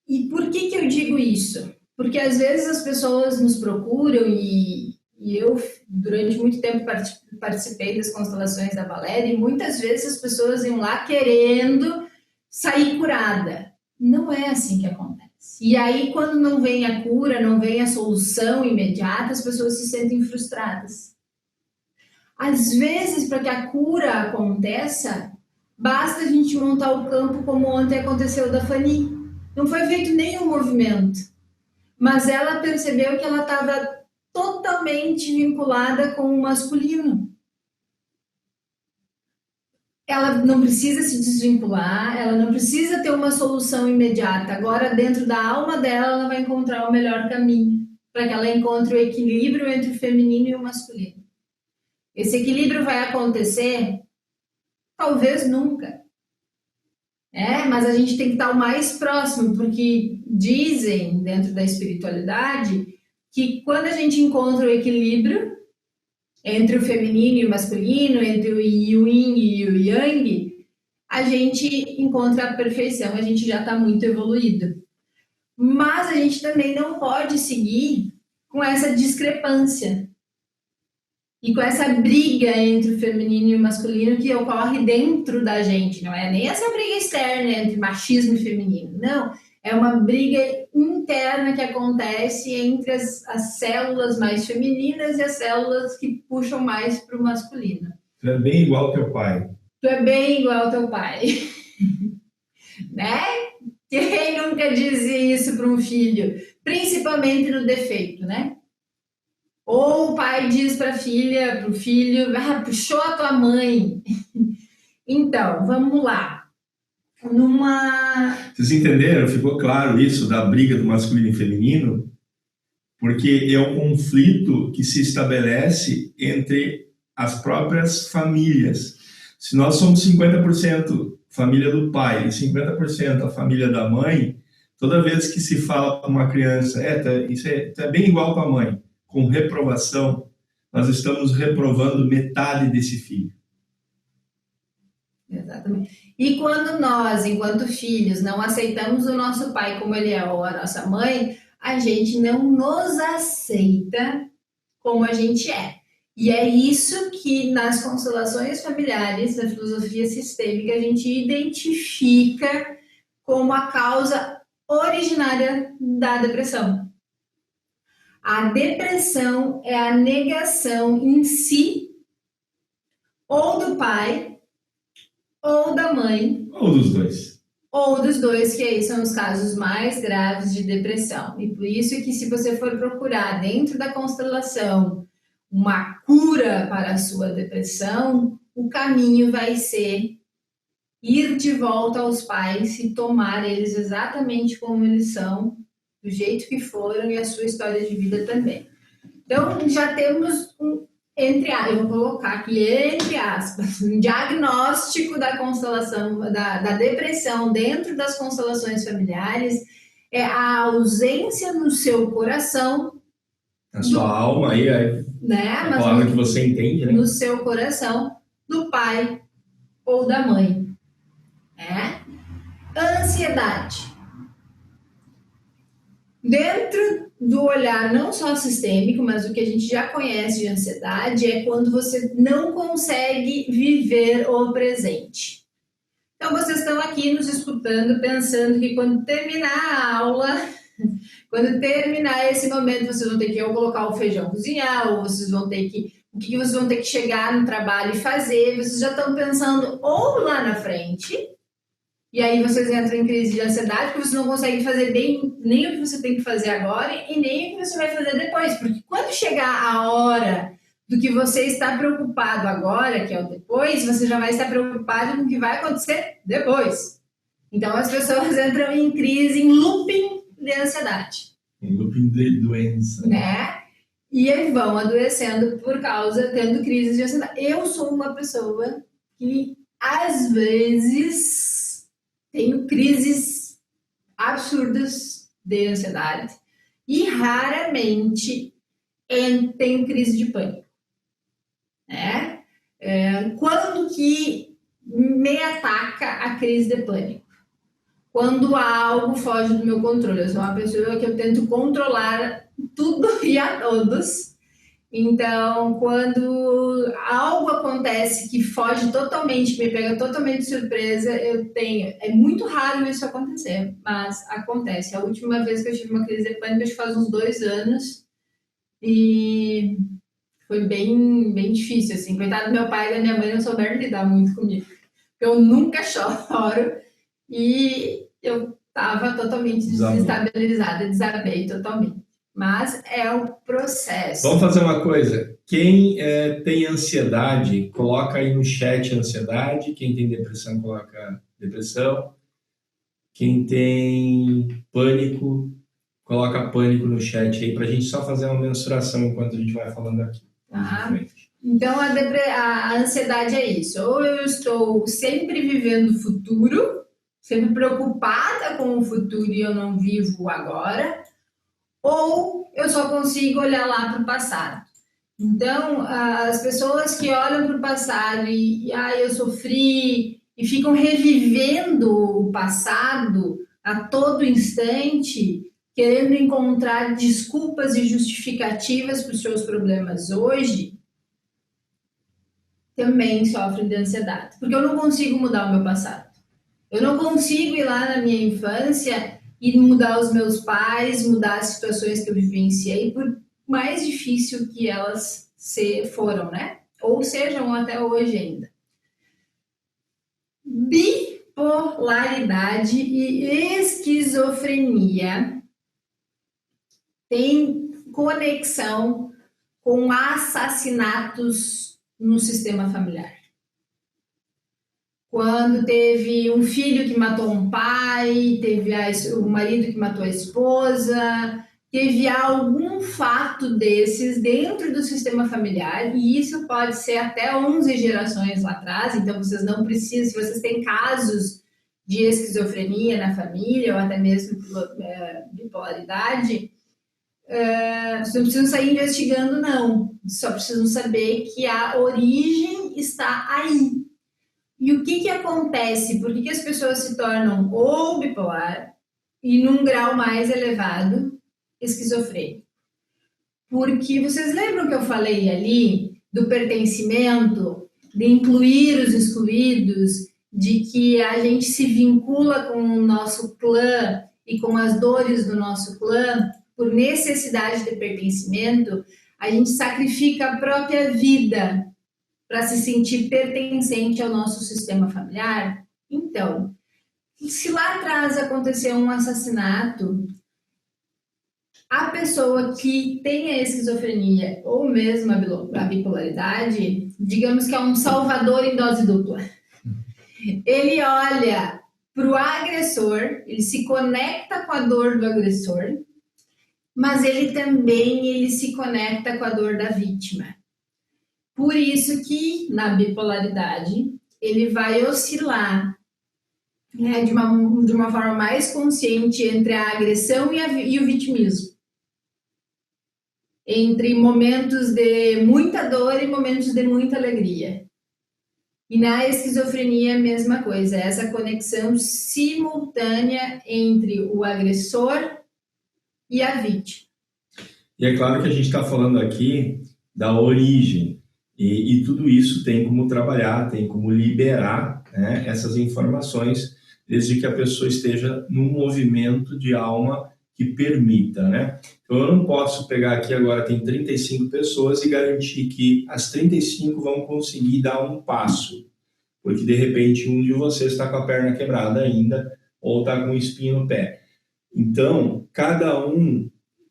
E por que eu digo isso? Porque às vezes as pessoas nos procuram e eu, durante muito tempo, participei das constelações da Valéria e muitas vezes as pessoas iam lá querendo sair curada. Não é assim que acontece. E aí, quando não vem a cura, não vem a solução imediata, as pessoas se sentem frustradas. Às vezes, para que a cura aconteça, basta a gente montar o campo como ontem aconteceu da Fanny. Não foi feito nenhum movimento, mas ela percebeu que ela estava totalmente vinculada com o masculino. Ela não precisa se desvincular, ela não precisa ter uma solução imediata. Agora, dentro da alma dela, ela vai encontrar o melhor caminho para que ela encontre o equilíbrio entre o feminino e o masculino. Esse equilíbrio vai acontecer? Talvez nunca. Mas a gente tem que estar o mais próximo, porque dizem, dentro da espiritualidade, que quando a gente encontra o equilíbrio entre o feminino e o masculino, entre o yin e o yang, a gente encontra a perfeição, a gente já está muito evoluído. Mas a gente também não pode seguir com essa discrepância e com essa briga entre o feminino e o masculino que ocorre dentro da gente. Não é nem essa briga externa entre machismo e feminino, não. É uma briga interna que acontece entre as células mais femininas e as células que puxam mais para o masculino. Tu é bem igual ao teu pai. Tu é bem igual ao teu pai. Né? Quem nunca dizia isso para um filho? Principalmente no defeito, né? Ou o pai diz para o filho, puxou a tua mãe. Então, vamos lá. Vocês entenderam? Ficou claro isso da briga do masculino e feminino? Porque é um conflito que se estabelece entre as próprias famílias. Se nós somos 50% família do pai e 50% a família da mãe, toda vez que se fala para uma criança, tu é bem igual com a mãe, com reprovação, nós estamos reprovando metade desse filho. Exatamente. E quando nós, enquanto filhos, não aceitamos o nosso pai como ele é ou a nossa mãe, a gente não nos aceita como a gente é. E é isso que nas constelações familiares da filosofia sistêmica a gente identifica como a causa originária da depressão. A depressão é a negação em si ou do pai ou da mãe. Ou dos dois. Ou dos dois, que aí são os casos mais graves de depressão. E por isso que se você for procurar dentro da constelação uma cura para a sua depressão, o caminho vai ser ir de volta aos pais e tomar eles exatamente como eles são, do jeito que foram e a sua história de vida também. Então, já temos eu vou colocar aqui, entre aspas, um diagnóstico da constelação, da depressão dentro das constelações familiares, é a ausência no seu coração A sua alma aí é né? a Mas palavra que você entende, né? no seu coração, do pai ou da mãe, né? Ansiedade. Dentro do olhar não só sistêmico, mas o que a gente já conhece de ansiedade é quando você não consegue viver o presente. Então, vocês estão aqui nos escutando, pensando que quando terminar a aula, quando terminar esse momento, vocês vão ter que ou colocar o feijão cozinhar, ou vocês vão ter que... O que vocês vão ter que chegar no trabalho e fazer? Vocês já estão pensando ou lá na frente, e aí vocês entram em crise de ansiedade, porque você não consegue fazer bem nem o que você tem que fazer agora e nem o que você vai fazer depois. Porque quando chegar a hora do que você está preocupado agora, que é o depois, você já vai estar preocupado com o que vai acontecer depois. Então as pessoas entram em crise, em looping de ansiedade. Em looping de doença. Né? E aí vão adoecendo por causa, tendo crises de ansiedade. Eu sou uma pessoa que, às vezes, tenho crises absurdas de ansiedade e raramente tenho crise de pânico. Né? Quando que me ataca a crise de pânico? Quando algo foge do meu controle. Eu sou uma pessoa que eu tento controlar tudo e a todos. Então, quando algo acontece que foge totalmente, me pega totalmente de surpresa, é muito raro isso acontecer, mas acontece. A última vez que eu tive uma crise de pânico, acho que faz uns 2 anos, e foi bem, bem difícil, assim. Coitado do meu pai e da minha mãe, não souberam lidar muito comigo. Eu nunca choro, e eu estava totalmente desestabilizada, desabei totalmente. Mas é o processo. Vamos fazer uma coisa. Quem tem ansiedade, coloca aí no chat ansiedade. Quem tem depressão, coloca depressão. Quem tem pânico, coloca pânico no chat aí, para a gente só fazer uma mensuração enquanto a gente vai falando aqui. Tá. Então, a ansiedade é isso. Ou eu estou sempre vivendo o futuro, sempre preocupada com o futuro e eu não vivo agora, ou eu só consigo olhar lá para o passado. Então, as pessoas que olham para o passado e eu sofri, e ficam revivendo o passado a todo instante, querendo encontrar desculpas e justificativas para os seus problemas hoje, também sofrem de ansiedade. Porque eu não consigo mudar o meu passado. Eu não consigo ir lá na minha infância e mudar os meus pais, mudar as situações que eu vivenciei, por mais difícil que elas foram, né? Ou sejam até hoje ainda. Bipolaridade e esquizofrenia têm conexão com assassinatos no sistema familiar. Quando teve um filho que matou um pai, teve o marido que matou a esposa, teve algum fato desses dentro do sistema familiar, e isso pode ser até 11 gerações lá atrás, então vocês não precisam, se vocês têm casos de esquizofrenia na família, ou até mesmo bipolaridade, vocês não precisam sair investigando, não. Só precisam saber que a origem está aí. E o que acontece? Por que as pessoas se tornam ou bipolar e, num grau mais elevado, esquizofrênico? Porque vocês lembram que eu falei ali do pertencimento, de incluir os excluídos, de que a gente se vincula com o nosso clã e com as dores do nosso clã por necessidade de pertencimento? A gente sacrifica a própria vida para se sentir pertencente ao nosso sistema familiar. Então, se lá atrás aconteceu um assassinato, a pessoa que tem a esquizofrenia ou mesmo a bipolaridade, digamos que é um salvador em dose dupla. Ele olha para o agressor, ele se conecta com a dor do agressor, mas ele também se conecta com a dor da vítima. Por isso que, na bipolaridade, ele vai oscilar, né, de uma forma mais consciente entre a agressão e o vitimismo. entre momentos de muita dor e momentos de muita alegria. E na esquizofrenia, a mesma coisa, essa conexão simultânea entre o agressor e a vítima. E é claro que a gente está falando aqui da origem, e tudo isso tem como trabalhar, tem como liberar, né, essas informações, desde que a pessoa esteja num movimento de alma que permita, né? Então, eu não posso pegar aqui agora, tem 35 pessoas e garantir que as 35 vão conseguir dar um passo, porque de repente um de vocês está com a perna quebrada ainda, ou está com um espinho no pé. Então, cada um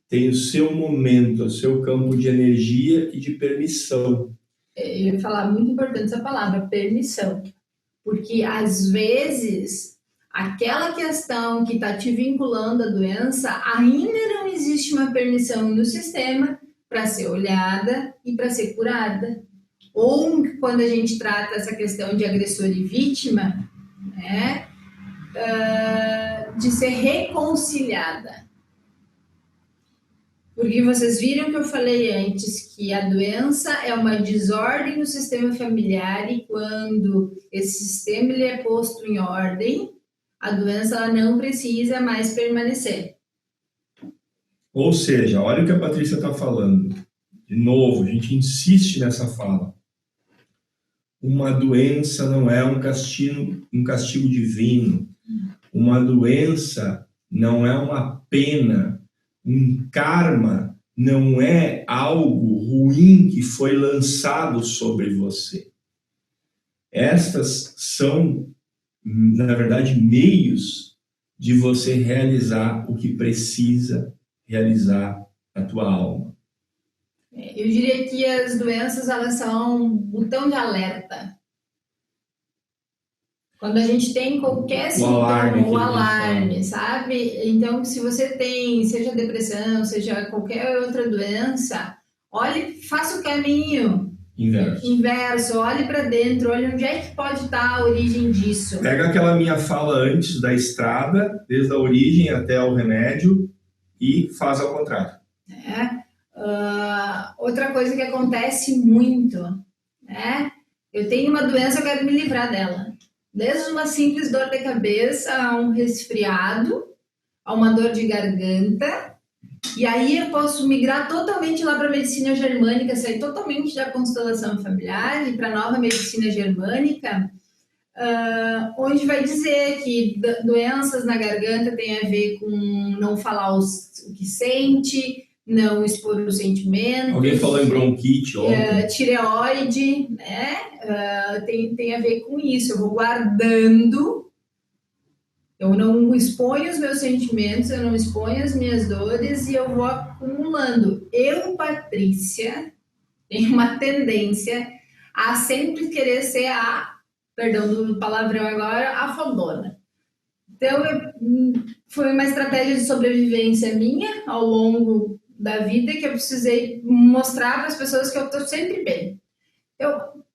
tem o seu momento, o seu campo de energia e de permissão. Eu ia falar, muito importante essa palavra, permissão, porque às vezes aquela questão que está te vinculando à doença, ainda não existe uma permissão no sistema para ser olhada e para ser curada. Ou quando a gente trata essa questão de agressor e vítima, né, de ser reconciliada. Porque vocês viram que eu falei antes que a doença é uma desordem no sistema familiar e quando esse sistema ele é posto em ordem, a doença ela não precisa mais permanecer. Ou seja, olha o que a Patrícia está falando. De novo, a gente insiste nessa fala. Uma doença não é um castigo divino. Uma doença não é uma pena. Um karma não é algo ruim que foi lançado sobre você. Estas são, na verdade, meios de você realizar o que precisa realizar na tua alma. Eu diria que as doenças, elas são um botão de alerta. Quando a gente tem qualquer sintoma, o alarme, sabe? Então, se você tem, seja depressão, seja qualquer outra doença, olhe, faça o caminho inverso, olhe para dentro, olhe onde é que pode estar a origem disso. Pega aquela minha fala antes da estrada, desde a origem até o remédio, e faz ao contrário. Outra coisa que acontece muito, né? Eu tenho uma doença, eu quero me livrar dela. Desde uma simples dor de cabeça, a um resfriado, a uma dor de garganta. E aí eu posso migrar totalmente lá para a medicina germânica, sair totalmente da constelação familiar e para a nova medicina germânica, onde vai dizer que doenças na garganta tem a ver com não falar o que sente, não expor os sentimentos. Alguém falou em bronquite ontem. Tireoide, né? Tem a ver com isso. Eu vou guardando, eu não exponho os meus sentimentos, eu não exponho as minhas dores e eu vou acumulando. Eu, Patrícia, tenho uma tendência a sempre querer ser perdão do palavrão agora, a fodona. Então, foi uma estratégia de sobrevivência minha ao longo da vida que eu precisei mostrar para as pessoas que eu estou sempre bem.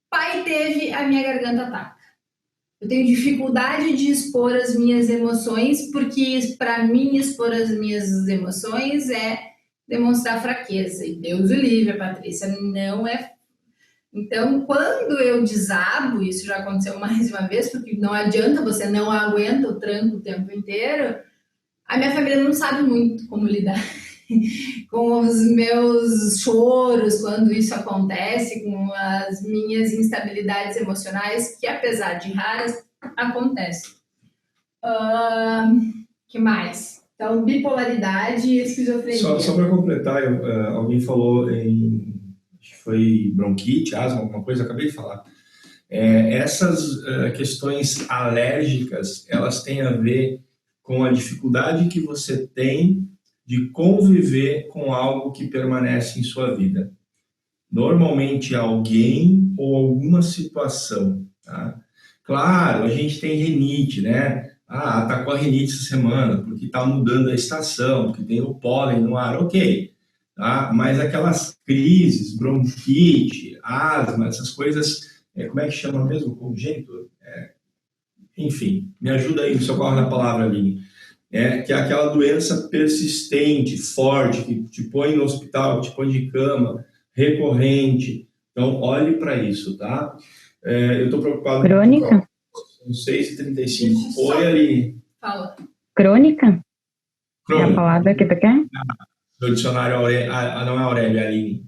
Pai teve, a minha garganta ataca. Eu tenho dificuldade de expor as minhas emoções, porque para mim expor as minhas emoções é demonstrar fraqueza. E Deus o livre, Patrícia, não é. Então, quando eu desabo, isso já aconteceu mais uma vez, porque não adianta, você não aguenta o tranco o tempo inteiro, a minha família não sabe muito como lidar com os meus choros quando isso acontece, com as minhas instabilidades emocionais, que apesar de raras, acontecem. Que mais? Então, bipolaridade e esquizofrenia. Só para completar, alguém falou acho que foi bronquite, asma, alguma coisa, acabei de falar. Essas questões alérgicas, elas têm a ver com a dificuldade que você tem de conviver com algo que permanece em sua vida. Normalmente alguém ou alguma situação. Tá? Claro, a gente tem rinite, né? Tá com a rinite essa semana, porque está mudando a estação, porque tem o pólen no ar, ok. Tá? Mas aquelas crises, bronquite, asma, essas coisas, como é que chama mesmo? Congênito? Enfim, me ajuda aí, me socorre na palavra, Aline. né? Que é aquela doença persistente, forte, que te põe no hospital, te põe de cama, recorrente. Então, olhe para isso, tá? Eu estou preocupado Crônica? com 6h35. Oi, Aline. Fala. Crônica? É a Crônica. palavra que tu quer? No dicionário, não é Aurélia, é Aline.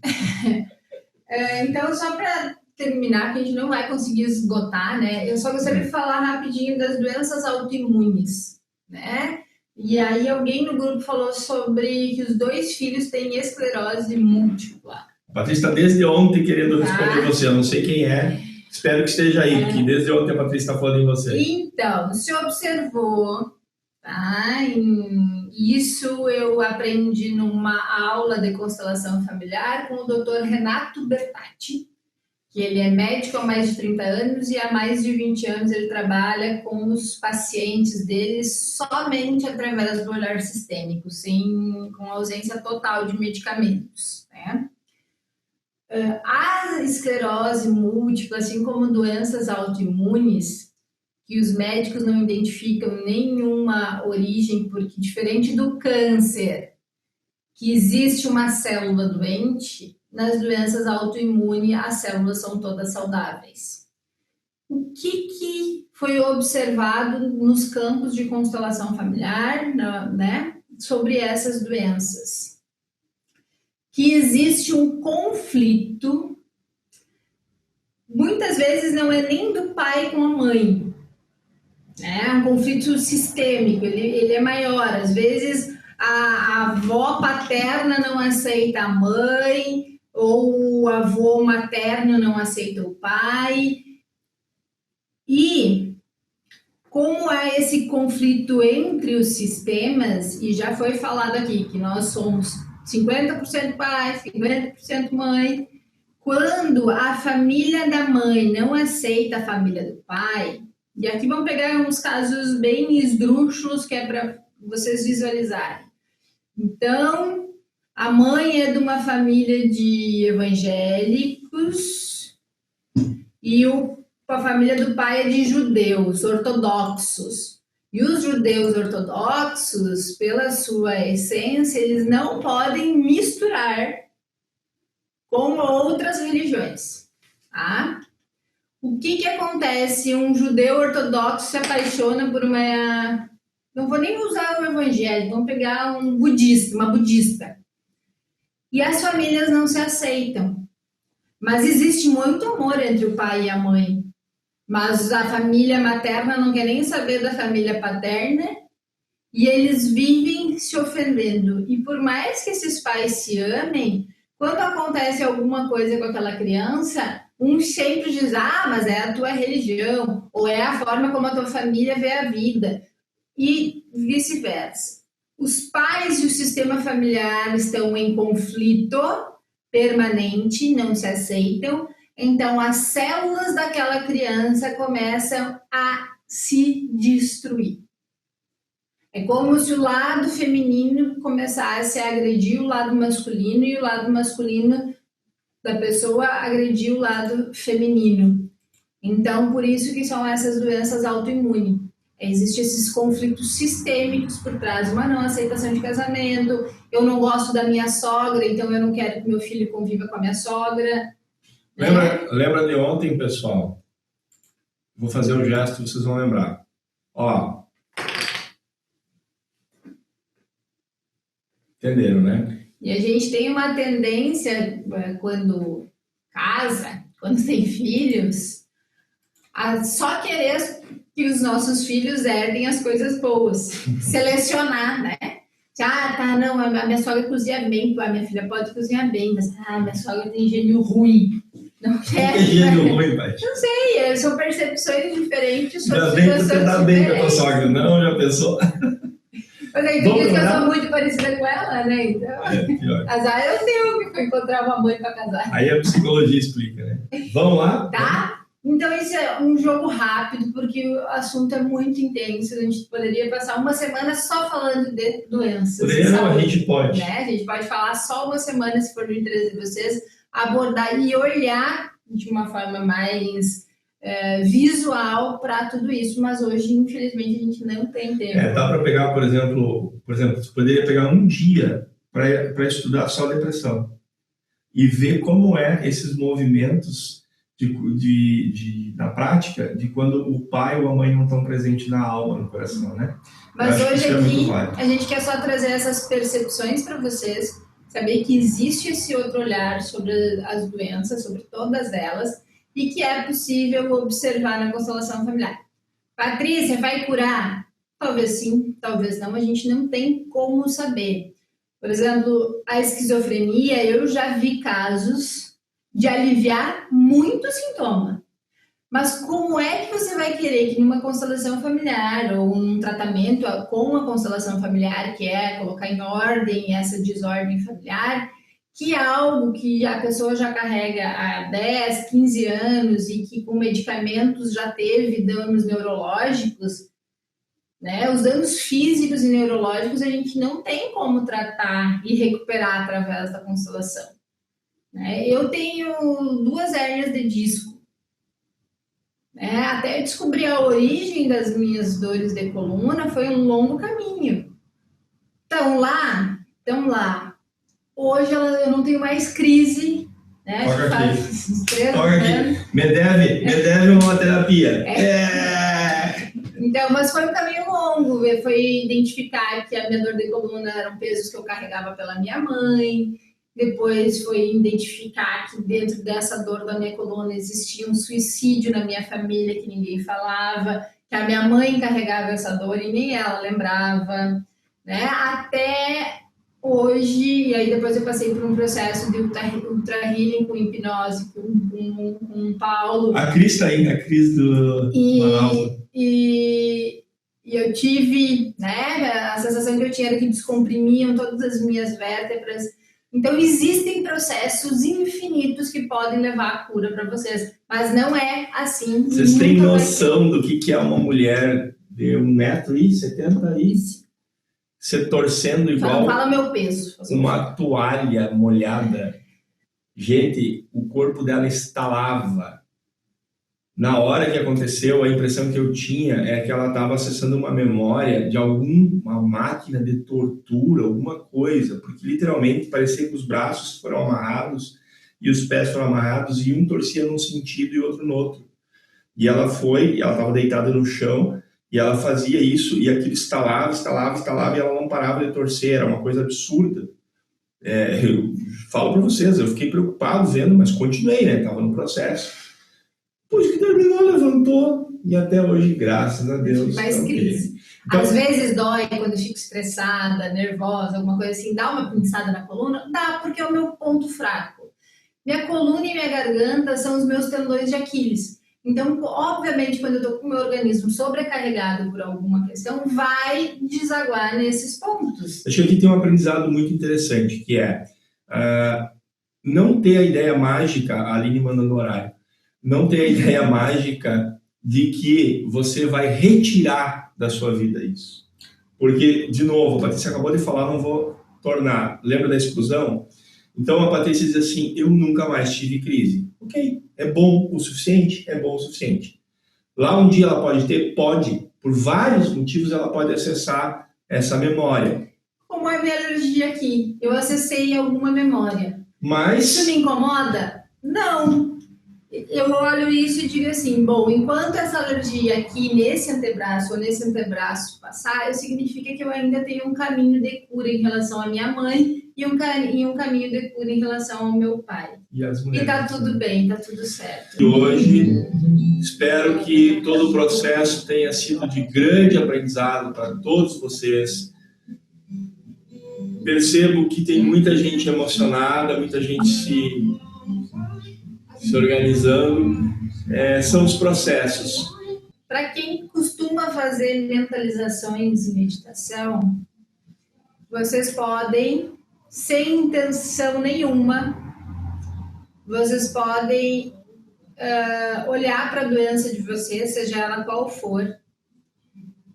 Então, só para terminar, que a gente não vai conseguir esgotar, né? Eu só gostaria de falar rapidinho das doenças autoimunes, né? E aí alguém no grupo falou sobre que os 2 filhos têm esclerose múltipla. A Patrícia está desde ontem querendo responder você, eu não sei quem é, espero que esteja aí, porque desde ontem a Patrícia está falando em você. Então, se observou, tá? Isso eu aprendi numa aula de constelação familiar com o Dr. Renato Bertatti, que ele é médico há mais de 30 anos e há mais de 20 anos ele trabalha com os pacientes dele somente através do olhar sistêmico, com ausência total de medicamentos, né? A esclerose múltipla, assim como doenças autoimunes, que os médicos não identificam nenhuma origem, porque diferente do câncer, que existe uma célula doente, nas doenças autoimunes as células são todas saudáveis. O que foi observado nos campos de constelação familiar, né, sobre essas doenças? Que existe um conflito, muitas vezes não é nem do pai com a mãe, né? Um conflito sistêmico, ele é maior. Às vezes a avó paterna não aceita a mãe, ou o avô materno não aceita o pai. E como há esse conflito entre os sistemas, e já foi falado aqui que nós somos 50% pai, 50% mãe, quando a família da mãe não aceita a família do pai, e aqui vamos pegar uns casos bem esdrúxulos que é para vocês visualizarem. Então, a mãe é de uma família de evangélicos e a família do pai é de judeus ortodoxos. E os judeus ortodoxos, pela sua essência, eles não podem misturar com outras religiões. Tá? O que acontece? Um judeu ortodoxo se apaixona por uma... Não vou nem usar o evangélico, vamos pegar um budista, uma budista. E as famílias não se aceitam. Mas existe muito amor entre o pai e a mãe. Mas a família materna não quer nem saber da família paterna e eles vivem se ofendendo. E por mais que esses pais se amem, quando acontece alguma coisa com aquela criança, um sempre diz, mas é a tua religião, ou é a forma como a tua família vê a vida, e vice-versa. Os pais e o sistema familiar estão em conflito permanente, não se aceitam. Então, as células daquela criança começam a se destruir. É como se o lado feminino começasse a agredir o lado masculino e o lado masculino da pessoa agredir o lado feminino. Então, por isso que são essas doenças autoimunes. Existem esses conflitos sistêmicos por trás, uma não aceitação de casamento, eu não gosto da minha sogra, então eu não quero que meu filho conviva com a minha sogra. Lembra de ontem, pessoal? Vou fazer um gesto, vocês vão lembrar. Ó. Entenderam, né? E a gente tem uma tendência, quando casa, quando tem filhos, a só querer que os nossos filhos herdem as coisas boas. Selecionar, né? Não, a minha sogra cozinha bem, a minha filha pode cozinhar bem, mas minha sogra tem gênio ruim. Não quero. Que gênio ruim, pai? Não sei, são percepções diferentes sobre situações diferentes. Você dá bem com a tua sogra, não? Já pensou? Mas aí tu diz que eu sou muito parecida com ela, né? Então, azar eu tenho que encontrar uma mãe para casar. Aí a psicologia explica, né? Vamos lá? Tá? Então, isso é um jogo rápido, porque o assunto é muito intenso. A gente poderia passar uma semana só falando de doenças. Não, a gente pode. Né? A gente pode falar só uma semana, se for do interesse de vocês, abordar e olhar de uma forma mais visual para tudo isso, mas hoje, infelizmente, a gente não tem tempo. Dá para pegar, por exemplo, você poderia pegar um dia para estudar só depressão e ver como esses movimentos na prática de quando o pai ou a mãe não estão presentes na alma, no coração, né? Mas hoje aqui a gente quer só trazer essas percepções para vocês, saber que existe esse outro olhar sobre as doenças, sobre todas elas, e que é possível observar na constelação familiar. Patrícia, vai curar? Talvez sim, talvez não, a gente não tem como saber. Por exemplo, a esquizofrenia, eu já vi casos de aliviar muito sintoma. Mas como é que você vai querer que numa constelação familiar ou um tratamento com a constelação familiar, que é colocar em ordem essa desordem familiar, que é algo que a pessoa já carrega há 10, 15 anos e que com medicamentos já teve danos neurológicos, né? Os danos físicos e neurológicos a gente não tem como tratar e recuperar através da constelação, né? Eu tenho 2 hérnias de disco, né? Até descobrir a origem das minhas dores de coluna foi um longo caminho. Estão lá. Hoje eu não tenho mais crise, né? Toca aqui. Me deve uma terapia. Então, mas foi um caminho longo. Foi identificar que a minha dor de coluna eram pesos que eu carregava pela minha mãe. Depois foi identificar que dentro dessa dor da minha coluna existia um suicídio na minha família que ninguém falava, que a minha mãe carregava essa dor e nem ela lembrava, né? Até hoje, e aí depois eu passei por um processo de ultra healing com hipnose, com Paulo. A Cris está aí, a Cris do Manaus. E eu tive, né, a sensação que eu tinha era que descomprimiam todas as minhas vértebras. Então, existem processos infinitos que podem levar à cura para vocês, mas não é assim. Vocês têm noção do que é uma mulher de 1,70 m aí? Você torcendo igual... Não fala meu peso. Uma toalha molhada. Gente, o corpo dela estalava. Na hora que aconteceu, a impressão que eu tinha é que ela estava acessando uma memória de alguma máquina de tortura, alguma coisa, porque literalmente parecia que os braços foram amarrados e os pés foram amarrados e um torcia num sentido e outro no outro. E ela estava deitada no chão e ela fazia isso e aquilo estalava e ela não parava de torcer, era uma coisa absurda. Eu falo para vocês, eu fiquei preocupado vendo, mas continuei, né? Estava no processo. Depois que terminou, levantou e até hoje, graças a Deus. Mais crise. Então, às vezes dói quando eu fico estressada, nervosa, alguma coisa assim, dá uma pinçada na coluna? Dá, porque é o meu ponto fraco. Minha coluna e minha garganta são os meus tendões de Aquiles. Então, obviamente, quando eu estou com o meu organismo sobrecarregado por alguma questão, vai desaguar nesses pontos. Acho que aqui tem um aprendizado muito interessante, que é não ter a ideia mágica, a Aline mandando horário, não ter a ideia mágica de que você vai retirar da sua vida isso. Porque, de novo, a Patrícia acabou de falar, não vou tornar. Lembra da exclusão? Então, a Patrícia diz assim, eu nunca mais tive crise. Ok, é bom o suficiente? É bom o suficiente. Lá um dia ela pode ter? Pode. Por vários motivos ela pode acessar essa memória. Como é a minha alergia aqui? Eu acessei alguma memória. Mas... Isso me incomoda? Não. Eu olho isso e digo assim, bom, enquanto essa alergia aqui nesse antebraço ou nesse antebraço passar, significa que eu ainda tenho um caminho de cura em relação à minha mãe e um caminho de cura em relação ao meu pai. E tá tudo bem, tá tudo certo. E hoje, espero que todo o processo tenha sido de grande aprendizado para todos vocês. Percebo que tem muita gente emocionada, muita gente se organizando, são os processos. Para quem costuma fazer mentalizações e meditação, vocês podem, sem intenção nenhuma, vocês podem olhar para a doença de vocês, seja ela qual for,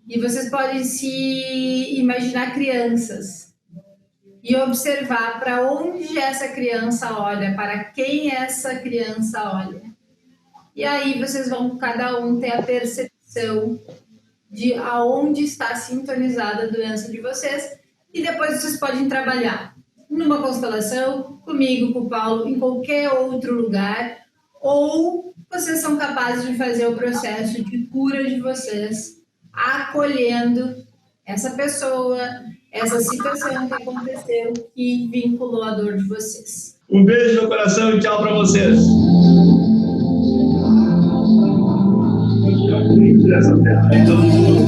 e vocês podem se imaginar crianças e observar para onde essa criança olha, para quem essa criança olha. E aí vocês vão, cada um, ter a percepção de aonde está sintonizada a doença de vocês. E depois vocês podem trabalhar numa constelação, comigo, com o Paulo, em qualquer outro lugar. Ou vocês são capazes de fazer o processo de cura de vocês, acolhendo essa pessoa, essa situação que aconteceu que vinculou a dor de vocês. Um beijo no coração e tchau para vocês. Essa terra de todo mundo.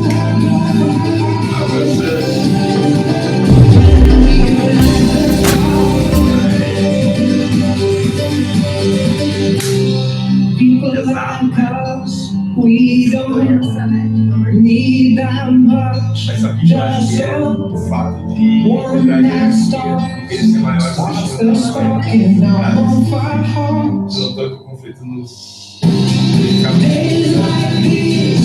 We don't need that much. Mas aqui já acho que é o fato de esse maior sentimento do conflito nos caminhos.